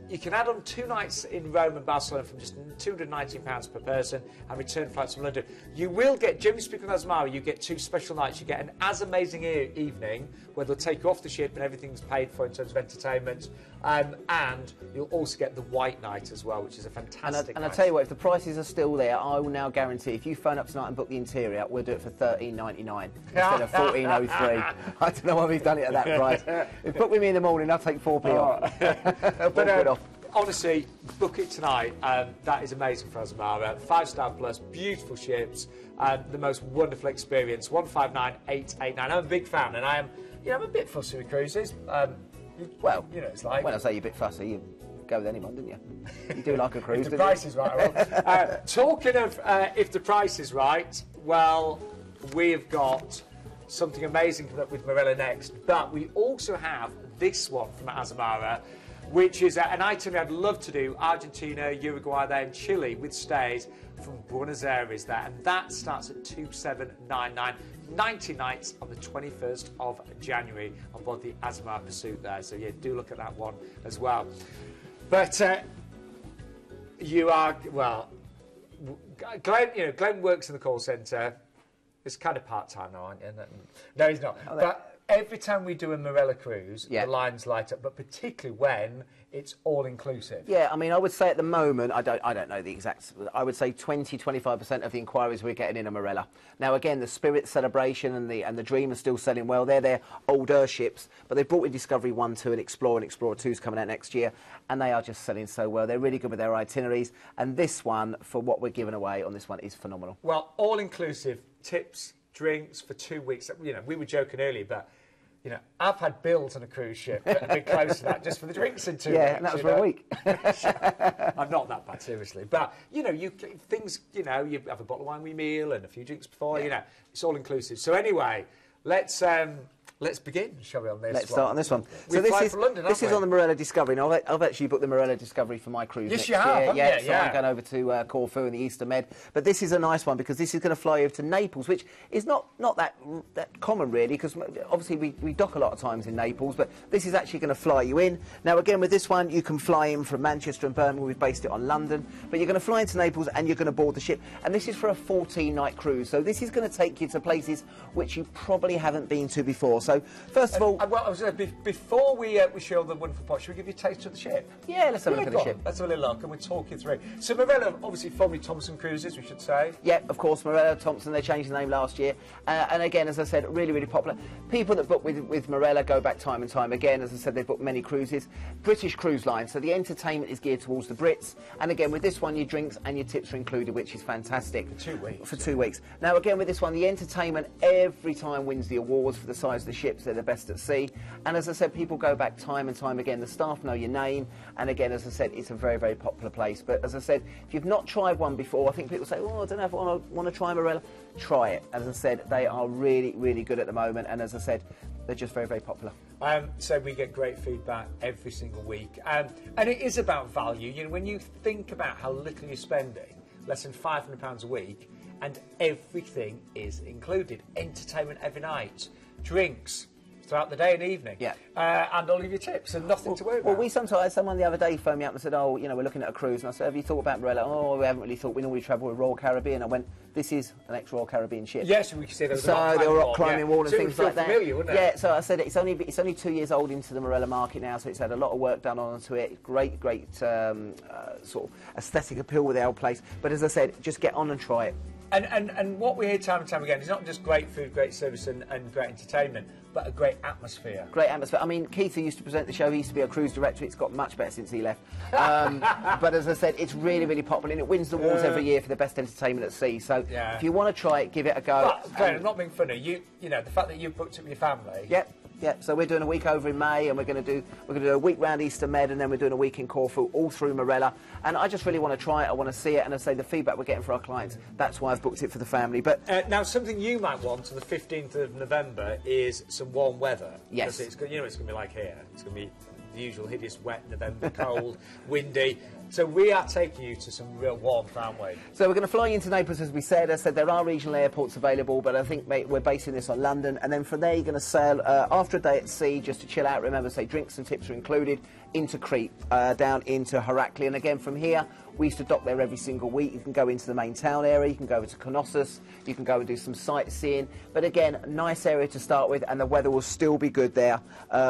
You can add on 2 nights in Rome and Barcelona from just £219 per person, and return flights from London. You will get, generally speaking with Azamara, you get 2 special nights. You get an as amazing evening where they'll take you off the ship and everything's paid for in terms of entertainment, and you'll also get the white night as well, which is a fantastic And I tell you what, if the prices are still there, I will now guarantee if you phone up tonight and book the interior, we'll do it for $13.99 instead of $14.03. I don't know why we've done it at that price. If book with me in the morning, I'll take 4p off. But honestly, book it tonight. That is amazing for Azamara. 5-star plus, beautiful ships, the most wonderful experience. 159889. I'm a big fan, and I'm a bit fussy with cruises. Well, you know, it's like when I say you're a bit fussy, you go with anyone, didn't you? You do like a cruise. If the price is right. Talking of if the price is right, well, we have got something amazing coming up with Marella next, but we also have this one from Azamara, which is an itinerary I'd love to do: Argentina, Uruguay, then Chile, with stays from Buenos Aires there, and that starts at 2799. 90 nights on the 21st of January on board the Azamara Pursuit there. So yeah, do look at that one as well. But you are, well, Glenn works in the call centre. It's kind of part-time now, aren't you? No, he's not. But every time we do a Marella cruise, Yeah. the lines light up, but particularly when it's all-inclusive. Yeah, I mean, I would say at the moment, I don't know the exact, I would say 20–25% of the inquiries we're getting in are Marella. Now, again, the Spirit Celebration and the Dream are still selling well. They're their older ships, but they've brought in Discovery 1, 2 and Explorer 2 is coming out next year, and they are just selling so well. They're really good with their itineraries, and this one, for what we're giving away on this one, is phenomenal. Well, all-inclusive, tips, drinks for 2 weeks. You know, we were joking earlier, but you know, I've had bills on a cruise ship that have been close to that just for the drinks in 2 weeks. Yeah, and that was for a week. I'm not that bad, seriously. But, you know, you have a bottle of wine with your meal and a few drinks before, you know, it's all inclusive. So anyway, let's begin, shall we, on this Let's start on this one. So this is on the Marella Discovery. Now, I've actually booked the Marella Discovery for my cruise next year. Yes, you have, yeah, haven't you? so I'm going over to Corfu and the Easter Med. But this is a nice one because this is going to fly over to Naples, which is not that common, really, because obviously we dock a lot of times in Naples, but this is actually going to fly you in. Now, again, with this one, you can fly in from Manchester and Birmingham. We've based it on London. But you're going to fly into Naples and you're going to board the ship. And this is for a 14-night cruise. So this is going to take you to places which you probably haven't been to before. So, first of all... Well, I was before we show the wonderful pot, should we give you a taste of the ship? Yeah, let's have a look at the ship. Let's have a little look and we'll talk you through. So Marella, obviously formerly Thompson Cruises, we should say. Yeah, of course, Marella, Thompson, they changed the name last year. And again, as I said, really, really popular. People that book with Marella go back time and time again. As I said, they've booked many cruises. British Cruise Line, so the entertainment is geared towards the Brits. And again, with this one, your drinks and your tips are included, which is fantastic. For 2 weeks. For 2 weeks. Now, again, with this one, the entertainment every time wins the awards for the size of the ships. They're the best at sea. And as I said, people go back time and time again. The staff know your name. And again, as I said, it's a very, very popular place. But as I said, if you've not tried one before, I think people say, oh, I don't know if I want to try Marella. Try it. As I said, they are really, really good at the moment. And as I said, they're just very, very popular. So we get great feedback every single week. And it is about value. You know, when you think about how little you're spending, less than £500 a week, and everything is included. Entertainment every night, drinks throughout the day and evening, and all of your tips, and nothing to worry about. Well, we sometimes, someone the other day phoned me up and said, oh, you know, we're looking at a cruise, and I said, have you thought about Marella? Oh, we haven't really thought, we normally travel with Royal Caribbean. I went, this is an ex-Royal Caribbean ship. Yes, we could say there was a rock climbing wall and so things like that. Familiar, wouldn't it? Yeah, so I said it's only 2 years old into the Marella market now, so it's had a lot of work done onto it. Great sort of aesthetic appeal with the old place. But as I said, just get on and try it. And what we hear time and time again is not just great food, great service and great entertainment, but a great atmosphere. Great atmosphere. I mean, Keith, who used to present the show, he used to be a cruise director. It's got much better since he left. But as I said, it's really, really popular, and it wins the awards every year for the best entertainment at sea. So if you want to try it, give it a go. But, Graham, I'm not being funny. You know, the fact that you've booked it with your family. Yep. Yeah, so we're doing a week over in May, and we're going to do a week round Easter Med, and then we're doing a week in Corfu, all through Marella. And I just really want to try it. I want to see it, and I say the feedback we're getting for our clients. That's why I've booked it for the family. But now, something you might want on the 15th of November is some warm weather. Yes, it's, you know, it's going to be like here. It's going to be the usual hideous wet November, cold, windy. So we are taking you to some real warmth, aren't we? So we're going to fly into Naples, as we said. I said there are regional airports available, but I think we're basing this on London. And then from there, you're going to sail after a day at sea, just to chill out. Remember, say drinks and tips are included, into Crete, down into Heraklion. And again, from here, we used to dock there every single week. You can go into the main town area, you can go over to Knossos, you can go and do some sightseeing. But again, nice area to start with, and the weather will still be good there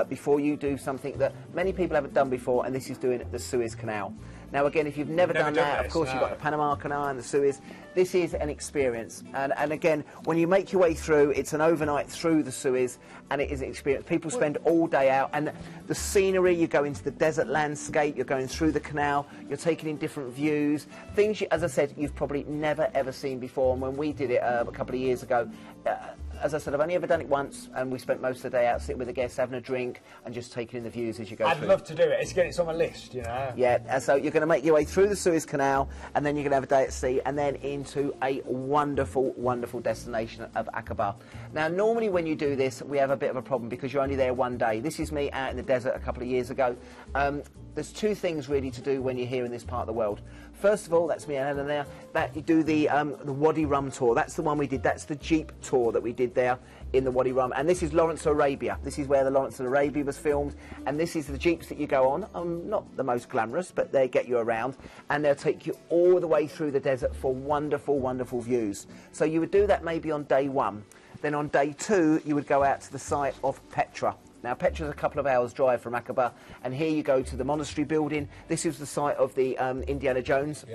before you do something that many people haven't done before, and this is doing the Suez Canal. Now, again, if you've never done that, of course, you've got the Panama Canal and the Suez. This is an experience. And again, when you make your way through, it's an overnight through the Suez, and it is an experience. People spend all day out, and the scenery, you go into the desert landscape, you're going through the canal, you're taking in different views. Things, as I said, you've probably never, ever seen before. And when we did it a couple of years ago, as I said, I've only ever done it once, and we spent most of the day out sitting with the guests, having a drink, and just taking in the views as you go through. I'd love to do it. It's on my list, you know. Yeah, and so you're going to make your way through the Suez Canal, and then you're going to have a day at sea, and then into a wonderful, wonderful destination of Aqaba. Now, normally when you do this, we have a bit of a problem because you're only there one day. This is me out in the desert a couple of years ago. There's two things really to do when you're here in this part of the world. First of all, that's me and Helen there, that you do the Wadi Rum tour. That's the one we did. That's the Jeep tour that we did there in the Wadi Rum. And this is Lawrence of Arabia. This is where the Lawrence of Arabia was filmed. And this is the Jeeps that you go on. Not the most glamorous, but they get you around. And they'll take you all the way through the desert for wonderful, wonderful views. So you would do that maybe on day one. Then on day 2, you would go out to the site of Petra. Now, Petra's a couple of hours' drive from Aqaba, and here you go to the monastery building. This is the site of the Indiana Jones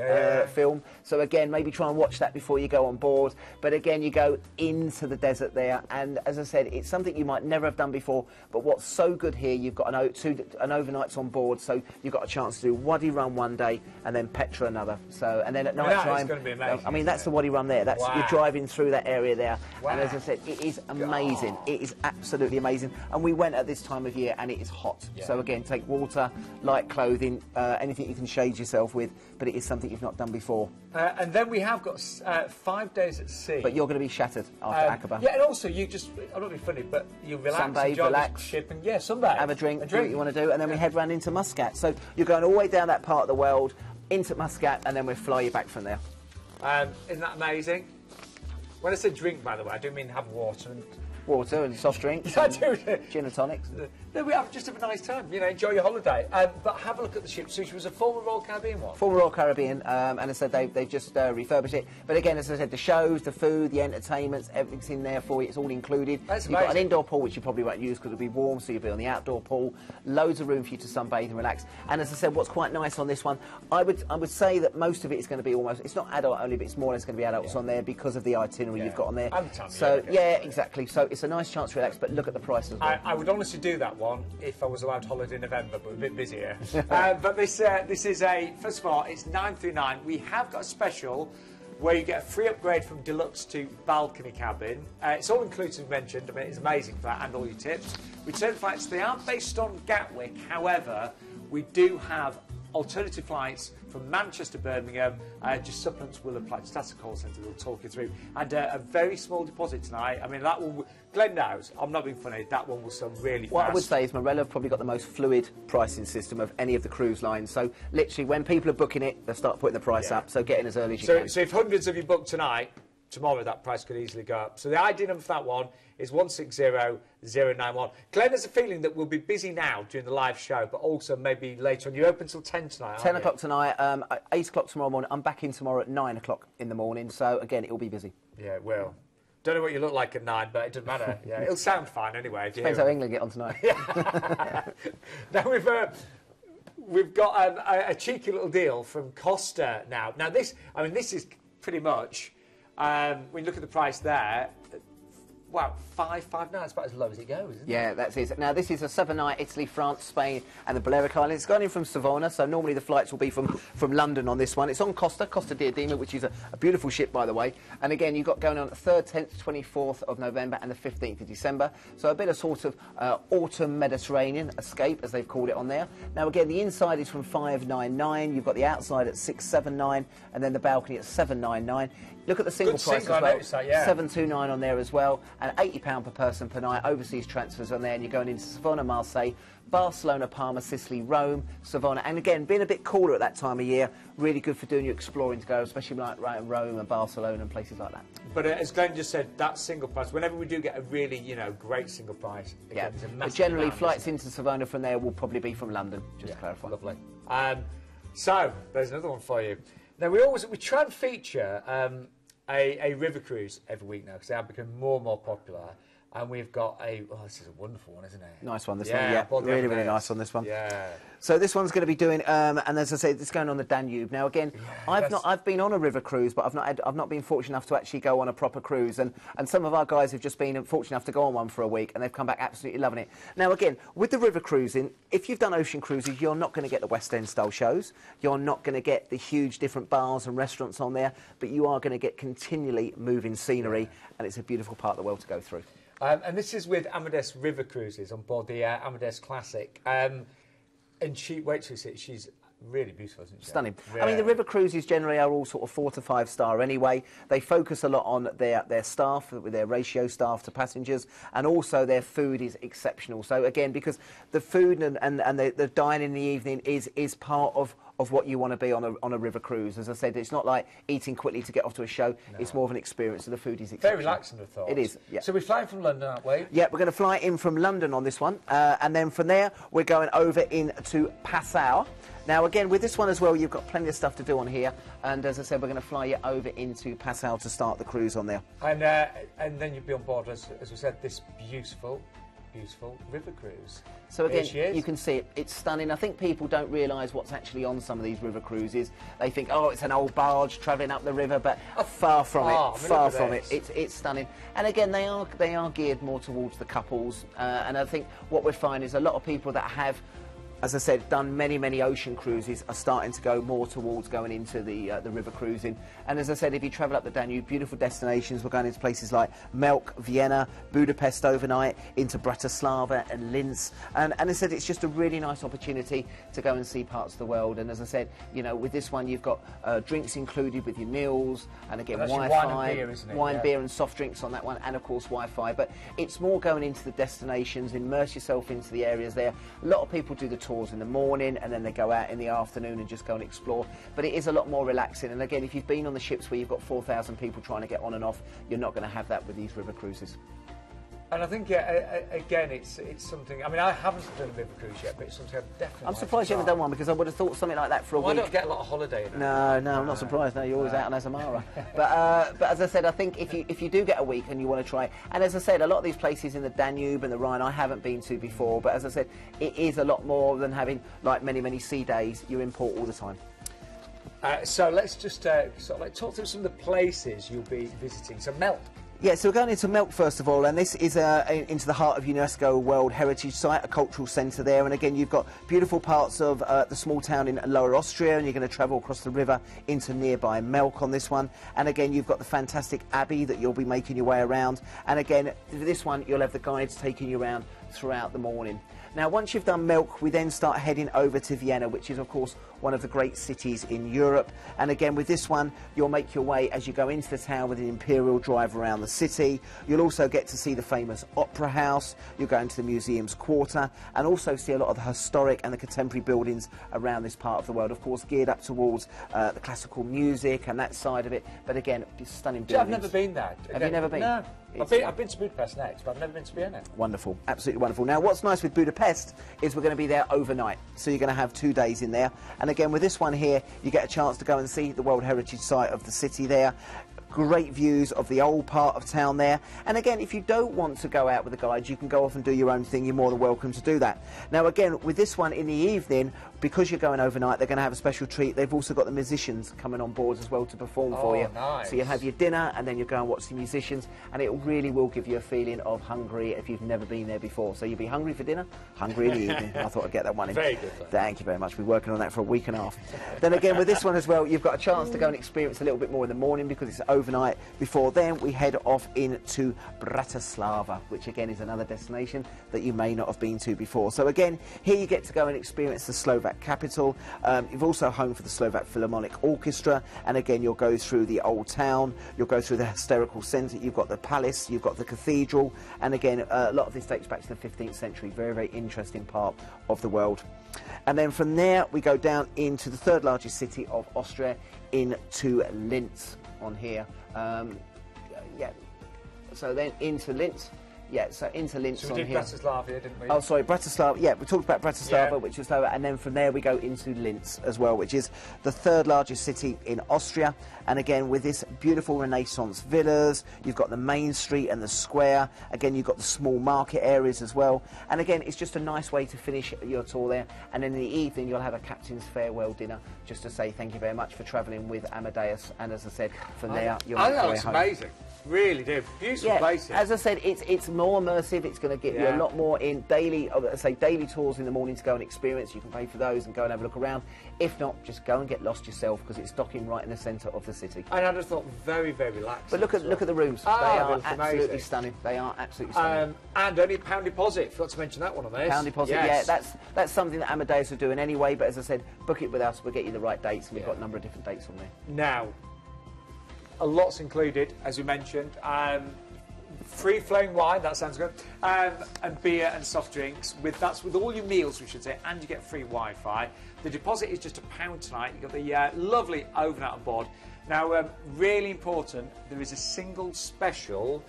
film. So, again, maybe try and watch that before you go on board. But, again, you go into the desert there, and, as I said, it's something you might never have done before. But what's so good here, you've got an overnights on board, so you've got a chance to do Wadi Rum one day, and then Petra another. So, and then at night time... That's going to be amazing. I mean, that's the Wadi Rum there. That's You're driving through that area there. Wow. And, as I said, it is amazing. God. It is absolutely amazing. And we went at this time of year and it is hot, so again, take water, light clothing, anything you can shade yourself with, but it is something you've not done before. And then we have got 5 days at sea. But you're going to be shattered after Aqaba. Yeah, and also you just, I'm not being funny, but you relax, sunbathe, enjoy relax, the ship, and sunbathe, have a drink, do what you want to do, and then we head round into Muscat. So you're going all the way down that part of the world into Muscat, and then we'll fly you back from there. Isn't that amazing? When I say drink, by the way, I do mean have water and soft drinks, gin and tonics. No, we have a nice time, enjoy your holiday. But have a look at the ship. So she was a former Royal Caribbean one? Former Royal Caribbean, and as I said, they've just refurbished it. But again, as I said, the shows, the food, the entertainments, everything's in there for you. It's all included. That's You've amazing. got an indoor pool, which you probably won't use because it'll be warm, so you'll be on the outdoor pool. Loads of room for you to sunbathe and relax. And as I said, what's quite nice on this one, I would say that most of it is going to be it's not adult only, but it's more or less going to be adults on there because of the itinerary you've got on there. So, exactly. So it's a nice chance to relax, but look at the prices as well. I would honestly do that one if I was allowed holiday in November, but a bit busier. But this is first of all, it's 9 through 9. We have got a special where you get a free upgrade from deluxe to balcony cabin. It's all inclusive mentioned. I mean, it's amazing for that and all your tips. Return flights, they are based on Gatwick. However, we do have alternative flights from Manchester, Birmingham. Just supplements will apply. Just ask the call centre, they'll talk you through. And a very small deposit tonight. I mean, that one, Glenn knows, I'm not being funny, that one will sell really fast. What I would say is Marella have probably got the most fluid pricing system of any of the cruise lines. So literally, when people are booking it, they'll start putting the price up. So get in as early as you can. So if hundreds of you book tonight, tomorrow that price could easily go up. So the ID number for that one is 160091. Glenn has a feeling that we'll be busy now during the live show, but also maybe later on. You're open till 10 tonight, 10 o'clock tonight, 8 o'clock tomorrow morning. I'm back in tomorrow at 9 o'clock in the morning. So, again, it'll be busy. Yeah, it will. Don't know what you look like at 9, but it doesn't matter. Yeah, it'll sound fine anyway. Depends how England get on tonight. Now we've got a cheeky little deal from Costa now. Now this is pretty much, when you look at the price there, wow, 559, it's about as low as it goes, isn't it? Yeah, that's it. Now, this is a 7-night Italy, France, Spain and the Balearic Islands. It's going in from Savona, so normally the flights will be from London on this one. It's on Costa Diadema, which is a beautiful ship, by the way. And again, you've got going on the 3rd, 10th, 24th of November and the 15th of December. So a bit of sort of autumn Mediterranean escape, as they've called it on there. Now, again, the inside is from 599. You've got the outside at 679 and then the balcony at 799. Look at the single price as well. I noticed that, yeah. 729 on there as well, and £80 per person per night. Overseas transfers on there, and you're going into Savona, Marseille, Barcelona, Palma, Sicily, Rome, Savona, and again, being a bit cooler at that time of year, really good for doing your exploring to go, especially like right in Rome and Barcelona and places like that. But as Glenn just said, that single price, whenever we do get a really, great single price, again, it's a massive but generally, amount, flights into Savona from there will probably be from London, just to clarify. Lovely. So, there's another one for you. Now, we try and feature a river cruise every week now, because they have become more and more popular. And we've got this is a wonderful one, isn't it? Nice one, this one, yeah. Really, really nice on this one. Yeah. So this one's going to be doing, and as I say, it's going on the Danube. Now again, I've been on a river cruise, but I've not been fortunate enough to actually go on a proper cruise. And some of our guys have just been fortunate enough to go on one for a week, and they've come back absolutely loving it. Now again, with the river cruising, if you've done ocean cruises, you're not going to get the West End style shows. You're not going to get the huge different bars and restaurants on there, but you are going to get continually moving scenery, and it's a beautiful part of the world to go through. And this is with Amadeus River Cruises on board the Amadeus Classic. And she's really beautiful, isn't she? Stunning. Yeah. I mean, the river cruises generally are all sort of 4 to 5 star anyway. They focus a lot on their staff, with their ratio staff to passengers, and also their food is exceptional. So again, because the food and the dining in the evening is part of what you want to be on a river cruise. As I said, it's not like eating quickly to get off to a show. No. It's more of an experience, so the food is exceptional. Very relaxing, I thought. It is, yeah. So we're flying from London, aren't we? Yeah, we're going to fly in from London on this one, and then from there we're going over into Passau. Now, again, with this one as well, you've got plenty of stuff to do on here. And as I said, we're going to fly you over into Passau to start the cruise on there. And then you'll be on board, as we said, this beautiful river cruise. So again, you can see it. It's stunning. I think people don't realise what's actually on some of these river cruises. They think, oh, it's an old barge travelling up the river, but far from it. Far from it. It's stunning. And again, they are geared more towards the couples. And I think what we find is a lot of people that have, as I said, done many ocean cruises are starting to go more towards going into the river cruising. And as I said, if you travel up the Danube, beautiful destinations. We're going into places like Melk, Vienna, Budapest overnight, into Bratislava and Linz. And as I said, it's just a really nice opportunity to go and see parts of the world. And as I said, you know, with this one, you've got drinks included with your meals, and again, Wi-Fi, wine and beer, isn't it? Wine, beer and soft drinks on that one, and of course Wi-Fi. But it's more going into the destinations, immerse yourself into the areas there. A lot of people do the tours in the morning and then they go out in the afternoon and just go and explore, but it is a lot more relaxing. And again, if you've been on the ships where you've got 4,000 people trying to get on and off, you're not going to have that with these river cruises. And I think, again, it's something. I mean, I haven't done a river cruise yet, but it's something I've definitely. I'm surprised you haven't done one, because I would have thought something like that for a week. I don't get a lot of holiday in it. No, I'm not surprised. No, you're always out on Azamara. but as I said, I think if you do get a week and you want to try it, and as I said, a lot of these places in the Danube and the Rhine I haven't been to before, but as I said, it is a lot more than having like many sea days. You're in port all the time. So let's just sort of like talk through some of the places you'll be visiting. So Melk. Yeah, so we're going into Melk first of all, and this is into the heart of UNESCO World Heritage Site, a cultural centre there. And again, you've got beautiful parts of the small town in Lower Austria, and you're going to travel across the river into nearby Melk on this one. And again, you've got the fantastic abbey that you'll be making your way around. And again, this one, you'll have the guides taking you around throughout the morning. Now, once you've done Melk, we then start heading over to Vienna, which is, of course, one of the great cities in Europe. And again, with this one, you'll make your way as you go into the town with an imperial drive around the city. You'll also get to see the famous Opera House. You'll go into the Museums Quarter and also see a lot of the historic and the contemporary buildings around this part of the world, of course, geared up towards the classical music and that side of it. But again, stunning buildings. I've never been there. Have you never been? No. I've been to Budapest next, but I've never been to Vienna. Wonderful, absolutely wonderful. Now, what's nice with Budapest is we're going to be there overnight, so you're going to have 2 days in there. And again, with this one here, you get a chance to go and see the World Heritage Site of the city there. Great views of the old part of town there. And again, if you don't want to go out with the guides, you can go off and do your own thing. You're more than welcome to do that. Now, again, with this one in the evening, because you're going overnight, they're going to have a special treat. They've also got the musicians coming on board as well to perform for you. Nice. So you'll have your dinner and then you'll go and watch the musicians, and it really will give you a feeling of Hungary if you've never been there before. So you'll be hungry for dinner, hungry in the evening. I thought I'd get that one in. Very good. Thank you very much. We're working on that for a week and a half. Then again, with this one as well, you've got a chance to go and experience a little bit more in the morning because it's overnight. Before then, we head off into Bratislava, which again is another destination that you may not have been to before. So again, here you get to go and experience the Slovak capital. You've also home for the Slovak Philharmonic Orchestra, and again, you'll go through the old town, you'll go through the historical centre, you've got the palace, you've got the cathedral, and again, a lot of this dates back to the 15th century. Very interesting part of the world. And then from there, we go down into the third largest city of Austria, into Linz on here. Yeah, so then into Linz. Yeah, so into Linz so we did Bratislava here, didn't we? Oh, sorry, Bratislava. Yeah, we talked about Bratislava, yeah, which is slower, and then from there we go into Linz as well, which is the third largest city in Austria. And again, with this beautiful Renaissance villas, you've got the main street and the square. Again, you've got the small market areas as well. And again, it's just a nice way to finish your tour there. And then in the evening, you'll have a captain's farewell dinner, just to say thank you very much for travelling with Amadeus. And as I said, from there, you'll make your way home. Amazing. Really do. Beautiful places. As I said, it's more immersive. It's going to get you a lot more in daily tours in the morning to go and experience. You can pay for those and go and have a look around. If not, just go and get lost yourself, because it's docking right in the centre of the city. And I just thought very relaxed. But look at the rooms. They are absolutely stunning. They are absolutely stunning. And only £1 deposit. Forgot to mention that one on this. £1 deposit. Yes. Yeah, that's something that Amadeus are doing anyway. But as I said, book it with us. We'll get you the right dates, and we've got a number of different dates on there. Now, a lot's included, as we mentioned. Free flowing wine, that sounds good, and beer and soft drinks. That's with all your meals, we should say, and you get free Wi-Fi. The deposit is just £1 tonight. You've got the lovely overnight on board. Now, really important, there is a single special,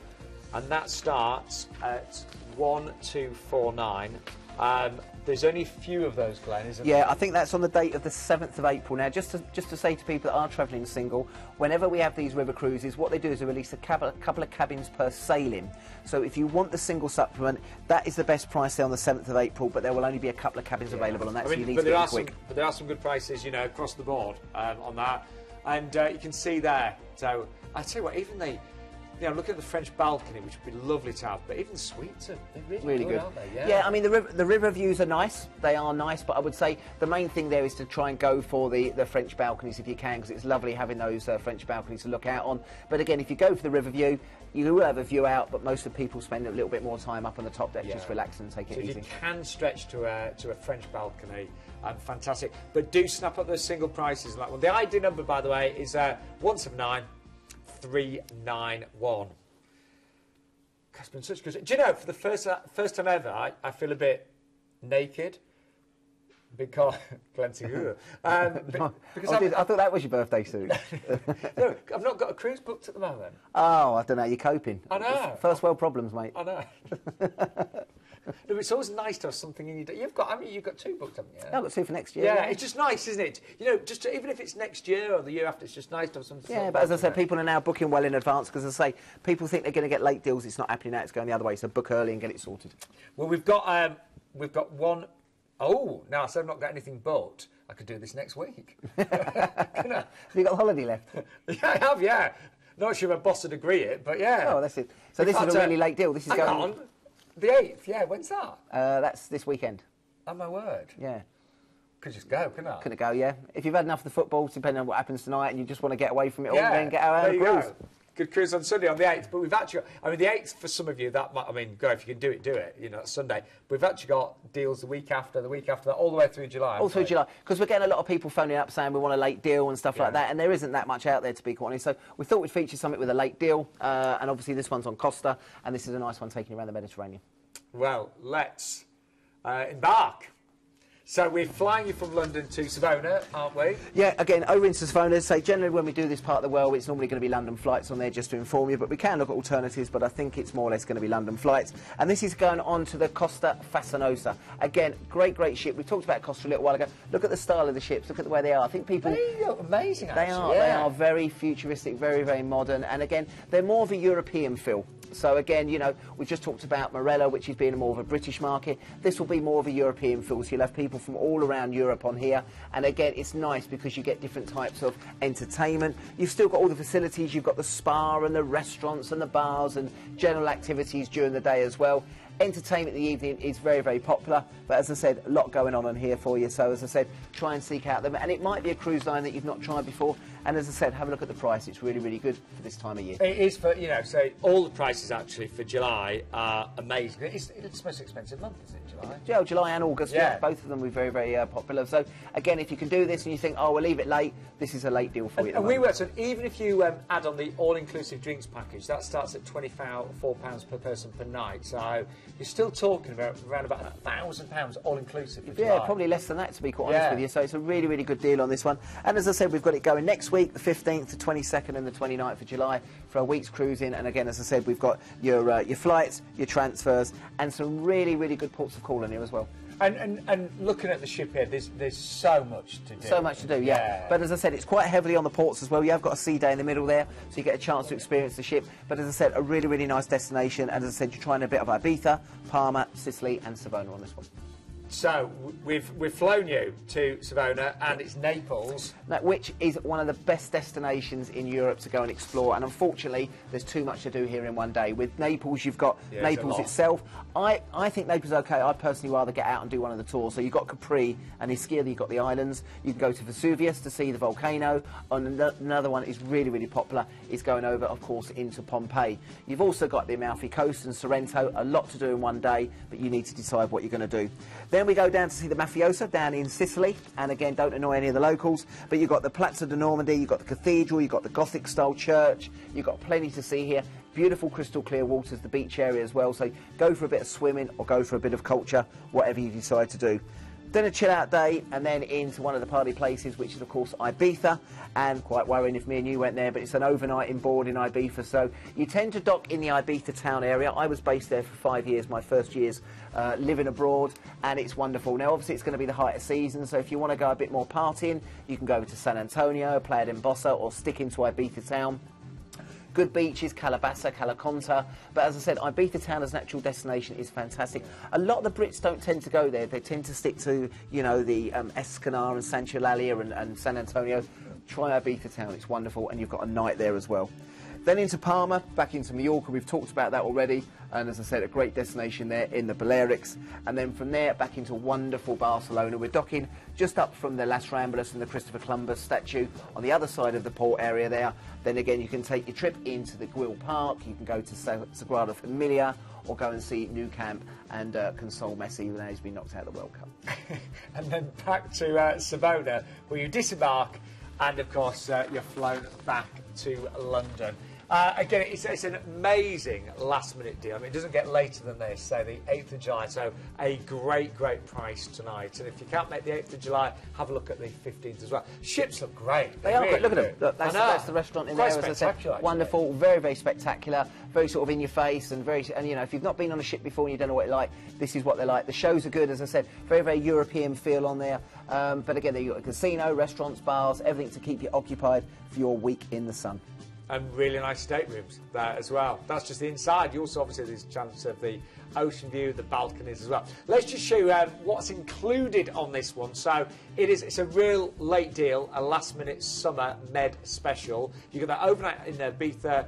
and that starts at 1249, There's only a few of those, Glenn, isn't there? Yeah, I think that's on the date of the 7th of April. Now, just to say to people that are travelling single, whenever we have these river cruises, what they do is they release a couple of cabins per sailing. So if you want the single supplement, that is the best price there on the 7th of April, but there will only be a couple of cabins available on that, so you need to get quick. But there are some good prices, you know, across the board on that. And you can see there, so I tell you what, even I'm looking at the French balcony, which would be lovely to have, but even the suites are really good, aren't they? Yeah, I mean, the river views are nice. They are nice, but I would say the main thing there is to try and go for the French balconies if you can, because it's lovely having those French balconies to look out on. But again, if you go for the river view, you will have a view out, but most of the people spend a little bit more time up on the top deck, just relaxing and taking it easy. So if you can stretch to a French balcony, fantastic. But do snap up those single prices on that one. The ID number, by the way, is 179391. It's been such good. Do you know, for the first time ever, I feel a bit naked because because I thought that was your birthday suit. No, I've not got a cruise booked at the moment. Oh, I don't know. You're coping. I know. First world problems, mate. I know. No, it's always nice to have something in your day. You've got 2 booked, haven't you? I've got 2 for next year. Yeah, it's just nice, isn't it? You know, even if it's next year or the year after, it's just nice to have something. Yeah, but as I said, people are now booking well in advance because, as I say, people think they're going to get late deals. It's not happening now. It's going the other way. So book early and get it sorted. Well, we've got one. Oh, now I said I've not got anything booked. I could do this next week. Have you got a holiday left? Yeah, I have. Yeah, not sure if my boss would agree it, but yeah. Oh, that's it. So this is a really late deal. This is hang on. The 8th, yeah, when's that? That's this weekend. Oh, my word. Yeah. Could just go, couldn't I? Could it go, yeah. If you've had enough of the football, depending on what happens tonight, and you just want to get away from it all, then get out on a cruise. Go. Good cruise on Sunday on the 8th, but we've actually got, I mean, the 8th for some of you, that might, I mean, go, if you can do it, you know, it's Sunday. But we've actually got deals the week after that, all the way through July. All through July, because we're getting a lot of people phoning up saying we want a late deal and stuff like that, and there isn't that much out there, to be quite honest. So we thought we'd feature something with a late deal, and obviously this one's on Costa, and this is a nice one taking you around the Mediterranean. Well, let's embark. So we're flying you from London to Savona, aren't we? Yeah, again, over into Savona. So generally when we do this part of the world, it's normally going to be London flights on there, just to inform you, but we can look at alternatives, but I think it's more or less going to be London flights. And this is going on to the Costa Fascinosa. Again, great ship. We talked about Costa a little while ago. Look at the style of the ships. Look at the way they are. I think people... They look amazing, actually. They are very futuristic, very modern. And again, they're more of a European feel. So again, you know, we just talked about Marella, which is being more of a British market. This will be more of a European feel, so you'll have people from all around Europe on here. And again, it's nice because you get different types of entertainment. You've still got all the facilities. You've got the spa and the restaurants and the bars and general activities during the day as well. Entertainment in the evening is very popular, but as I said, a lot going on here for you. So as I said, try and seek out them, and it might be a cruise line that you've not tried before. And as I said, have a look at the price. It's really good for this time of year. It is for, you know, so all the prices actually for July are amazing. It's the most expensive month, is it, July? Yeah, July and August. Yeah, both of them were very popular. So again, if you can do this and you think, oh, we'll leave it late, this is a late deal for you. And we were, so even if you add on the all-inclusive drinks package, that starts at £24 per person per night. So you're still talking about around about £1,000 all-inclusive for July. Yeah, probably less than that, to be quite honest with you. So it's a really good deal on this one. And as I said, we've got it going next week, the 15th, the 22nd and the 29th of July for a week's cruising. And again, as I said, we've got your flights, your transfers, and some really good ports of call in here as well. And looking at the ship here, there's so much to do. So much to do, yeah. But as I said, it's quite heavily on the ports as well. You have got a sea day in the middle there, so you get a chance to experience the ship. But as I said, a really nice destination. And as I said, you're trying a bit of Ibiza, Palma, Sicily and Savona on this one. So we've flown you to Savona, and it's Naples, which is one of the best destinations in Europe to go and explore. And unfortunately, there's too much to do here in one day. With Naples, you've got Naples itself. I think Naples is okay. I'd personally rather get out and do one of the tours. So you've got Capri and Ischia, you've got the islands. You can go to Vesuvius to see the volcano. And another one is really popular, is going over, of course, into Pompeii. You've also got the Amalfi Coast and Sorrento. A lot to do in one day, but you need to decide what you're going to do. Then we go down to see the Mafiosa down in Sicily, and again, don't annoy any of the locals, but you've got the Plaza de Normandy, you've got the cathedral, you've got the Gothic-style church, you've got plenty to see here. Beautiful crystal clear waters, the beach area as well, so go for a bit of swimming or go for a bit of culture, whatever you decide to do. Then a chill out day, and then into one of the party places, which is of course Ibiza, and quite worrying if me and you went there, but it's an overnight in board in Ibiza, so you tend to dock in the Ibiza town area. I was based there for 5 years, my first years living abroad, and it's wonderful. Now obviously it's going to be the height of season, so if you want to go a bit more partying, you can go over to San Antonio, Playa d'Embossa, or stick into Ibiza town. Good beaches, Calabasa, Calaconta, but as I said, Ibiza town as an actual destination is fantastic. A lot of the Brits don't tend to go there. They tend to stick to, you know, the Escanar and Sancho Lalia and San Antonio. Try Ibiza town, it's wonderful, and you've got a night there as well. Then into Palma, back into Mallorca, we've talked about that already, and as I said, a great destination there in the Balearics. And then from there, back into wonderful Barcelona. We're docking just up from the Las Ramblas and the Christopher Columbus statue on the other side of the port area there. Then again, you can take your trip into the Güell Park, you can go to Sagrada Familia, or go and see Nou Camp and console Messi, even though he's been knocked out of the World Cup. And then back to Savona, where you disembark, and of course you're flown back to London. Again, it's an amazing last-minute deal. I mean, it doesn't get later than this, say the 8th of July, so a great price tonight. And if you can't make the 8th of July, have a look at the 15th as well. Ships look great. They are really great. Look at do. them. Look, that's the restaurant in Quite there, as I said. Wonderful, very spectacular, very sort of in your face, and you know, if you've not been on a ship before and you don't know what it's like, this is what they're like. The shows are good, as I said, very European feel on there. But again, you've got a casino, restaurants, bars, everything to keep you occupied for your week in the sun. And really nice staterooms there as well. That's just the inside. You also obviously there's a chance of the ocean view, the balconies as well. Let's just show you what's included on this one. So it's a real late deal, a last-minute summer med special. You get that overnight in Ibiza.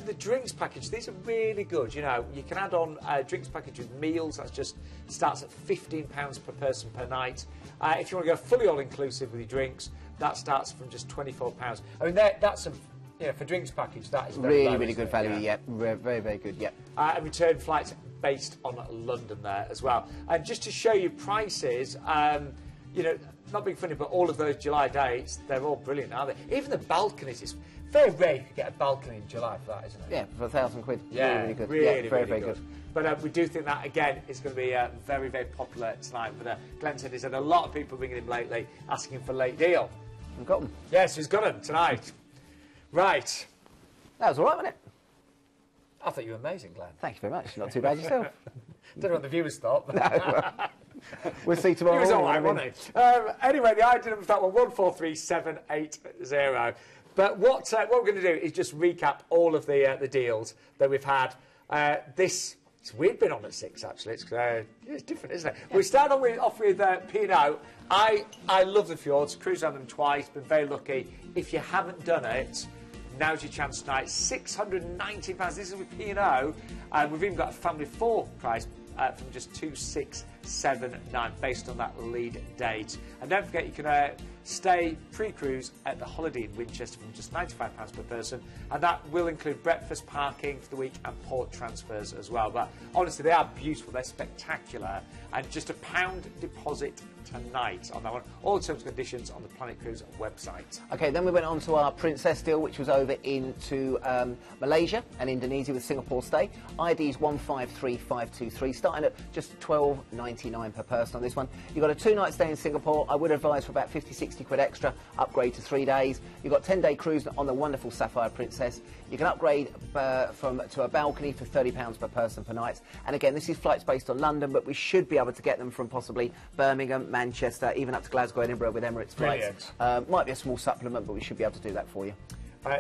The drinks package, these are really good. You know, you can add on a drinks package with meals. That just starts at £15 per person per night. If you want to go fully all-inclusive with your drinks, that starts from just £24. I mean, that's a... Yeah, for drinks package, that is very really good value, yeah. Very good, yeah. And return flights based on London there as well. And just to show you prices, you know, not being funny, but all of those July dates, they're all brilliant, aren't they? Even the balconies, it's very rare you could get a balcony in July for that, isn't it? Yeah, for £1,000. Yeah, really good. Really, very good. But we do think that, again, is going to be very popular tonight. But Glenn said he's had a lot of people ringing him lately, asking for late deal. We've got them. Yes, he's got them tonight. Right. That was all right, wasn't it? I thought you were amazing, Glenn. Thank you very much. Not too bad yourself. Don't know what the viewers thought. No. We'll see tomorrow. He was all right, wasn't he? Anyway, the idea of that one, 143780. But what we're going to do is just recap all of the deals that we've had. We've been on at 6, actually. It's different, isn't it? Yeah. We start off with P&O. I love the fjords. Cruised on them twice. Been very lucky. If you haven't done it, now's your chance tonight. £690. This is with P&O. And we've even got a family 4 price from just 2679 based on that lead date. And don't forget, you can stay pre-cruise at the Holiday in Winchester from just £95 per person, and that will include breakfast, parking for the week, and port transfers as well. But honestly, they are beautiful, they're spectacular, and just £1 deposit tonight on that one. All the terms and conditions on the Planet Cruise website. Okay, then we went on to our Princess deal, which was over into Malaysia and Indonesia with Singapore stay. ID's 153523, starting at just £12.99 per person on this one. You've got a 2-night stay in Singapore. I would advise for about 50-60 quid extra, upgrade to 3 days. You've got 10-day cruise on the wonderful Sapphire Princess. You can upgrade to a balcony for £30 per person per night. And again, this is flights based on London, but we should be able to get them from possibly Birmingham, Manchester, even up to Glasgow, Edinburgh with Emirates flights. Might be a small supplement, but we should be able to do that for you.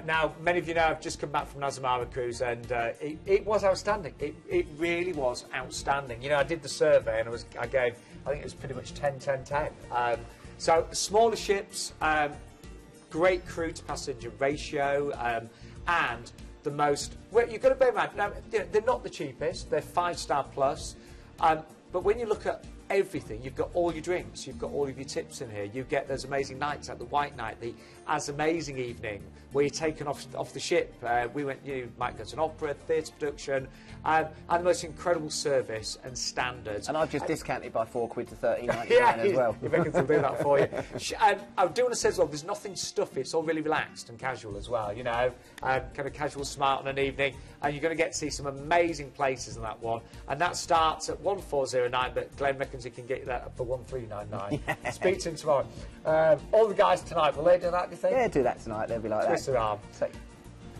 Now, many of you know I've just come back from an Azamara cruise, and it was outstanding. It really was outstanding. You know, I did the survey, and I think it was pretty much 10-10-10. So smaller ships, great crew to passenger ratio, and the most. Well, you've got to bear in mind now, they're not the cheapest. They're 5-star plus, but when you look at everything, you've got all your drinks, you've got all of your tips in here. You get those amazing nights like the White Night, the As Amazing Evening, where you're taken off the ship. We went, you might go to an opera, theatre production, and the most incredible service and standards. And I've just discounted by £4 to £13.99 as well. If I can still do that for you. And I do want to say as well, there's nothing stuffy. It's all really relaxed and casual as well. You know, kind of casual, smart on an evening, and you're going to get to see some amazing places in that one. And that starts at 1409. But Glenn reckons reckons he can get you that for 1399. Yeah. Speak to him tomorrow. All the guys tonight, will they do that, do you think? Yeah, do that tonight. They'll be like Twist that. their arm. So,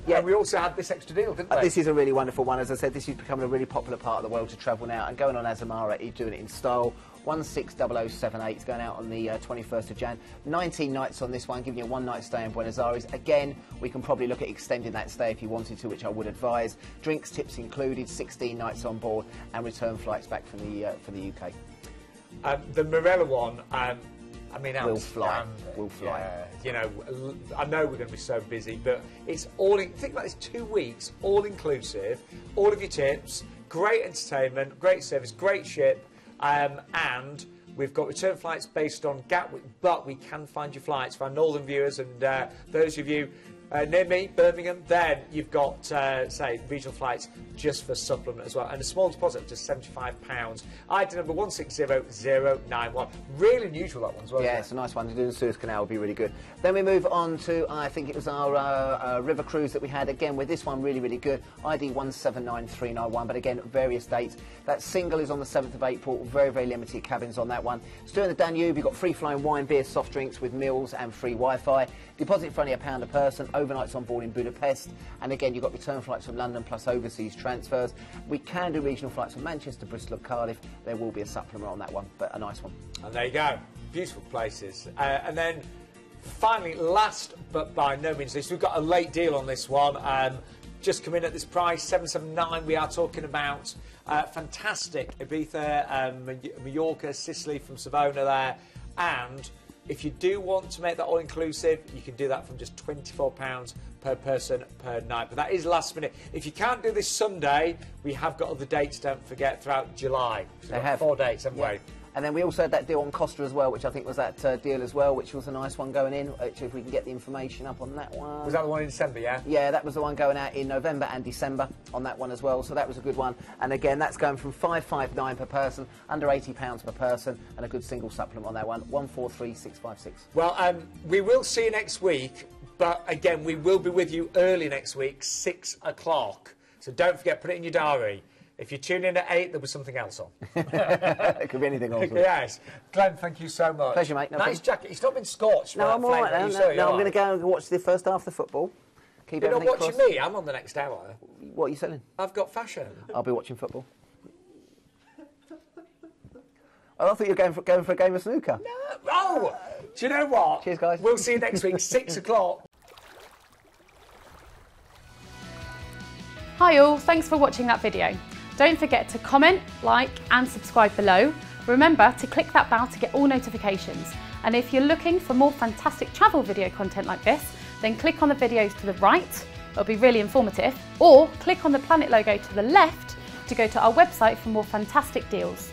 yeah, we also had this extra deal, didn't we? This is a really wonderful one. As I said, this is becoming a really popular part of the world to travel now. And going on Azamara, he's doing it in style. 160078. It's going out on the 21st of Jan. 19 nights on this one, giving you a one-night stay in Buenos Aires. Again, we can probably look at extending that stay if you wanted to, which I would advise. Drinks, tips included, 16 nights on board, and return flights back from the UK. The Marella one, I mean, we'll fly. We'll fly. You know, I know we're going to be so busy, but it's all. Think about this: 2 weeks, all inclusive, all of your tips, great entertainment, great service, great ship, and we've got return flights based on Gatwick, but we can find you flights for our northern viewers and those of you near me, Birmingham. Then you've got, say, regional flights just for supplement as well, and a small deposit of just £75. ID number 160091. Really unusual, that one as well. Yeah, it's a nice one to do. The Suez Canal would be really good. Then we move on to, I think it was our river cruise that we had. Again, with this one, really, really good. ID 179391, but again, various dates. That single is on the 7th of April. Very, very limited cabins on that one. Still in the Danube, you've got free-flying wine, beer, soft drinks with meals and free Wi-Fi. Deposit for only £1 a person. Overnights on board in Budapest. And again, you've got return flights from London plus overseas transfers. We can do regional flights from Manchester, Bristol, and Cardiff. There will be a supplement on that one, but a nice one. And there you go. Beautiful places. And then finally, last but by no means least, we've got a late deal on this one. Just come in at this price, $779. We are talking about fantastic Ibiza, Mallorca, Sicily from Savona there. And if you do want to make that all-inclusive, you can do that from just £24 per person per night. But that is last minute. If you can't do this Sunday, we have got other dates, don't forget, throughout July. So they have 4 dates, haven't we? And then we also had that deal on Costa as well, which I think was that deal as well, which was a nice one going in. Actually, if we can get the information up on that one. Was that the one in December, yeah? Yeah, that was the one going out in November and December on that one as well. So that was a good one. And again, that's going from $559 per person, under £80 per person, and a good single supplement on that one, 143656. Well, we will see you next week, but again, we will be with you early next week, 6 o'clock. So don't forget, put it in your diary. If you tune in at 8, there'll be something else on. It could be anything else. Yes. Glenn, thank you so much. Pleasure, mate. No nice jacket. It's not been scorched. No, I'm all right now. No, I'm going to go and watch the first half of the football. Keep You're not watching crossed. me. I'm on the next hour. What are you selling? I've got fashion. I'll be watching football. Oh, I thought you were going for a game of snooker. No. Oh! Do you know what? Cheers, guys. We'll see you next week, 6 o'clock. Hi all, thanks for watching that video. Don't forget to comment, like and subscribe below. Remember to click that bell to get all notifications. And if you're looking for more fantastic travel video content like this, then click on the videos to the right, it'll be really informative, or click on the planet logo to the left to go to our website for more fantastic deals.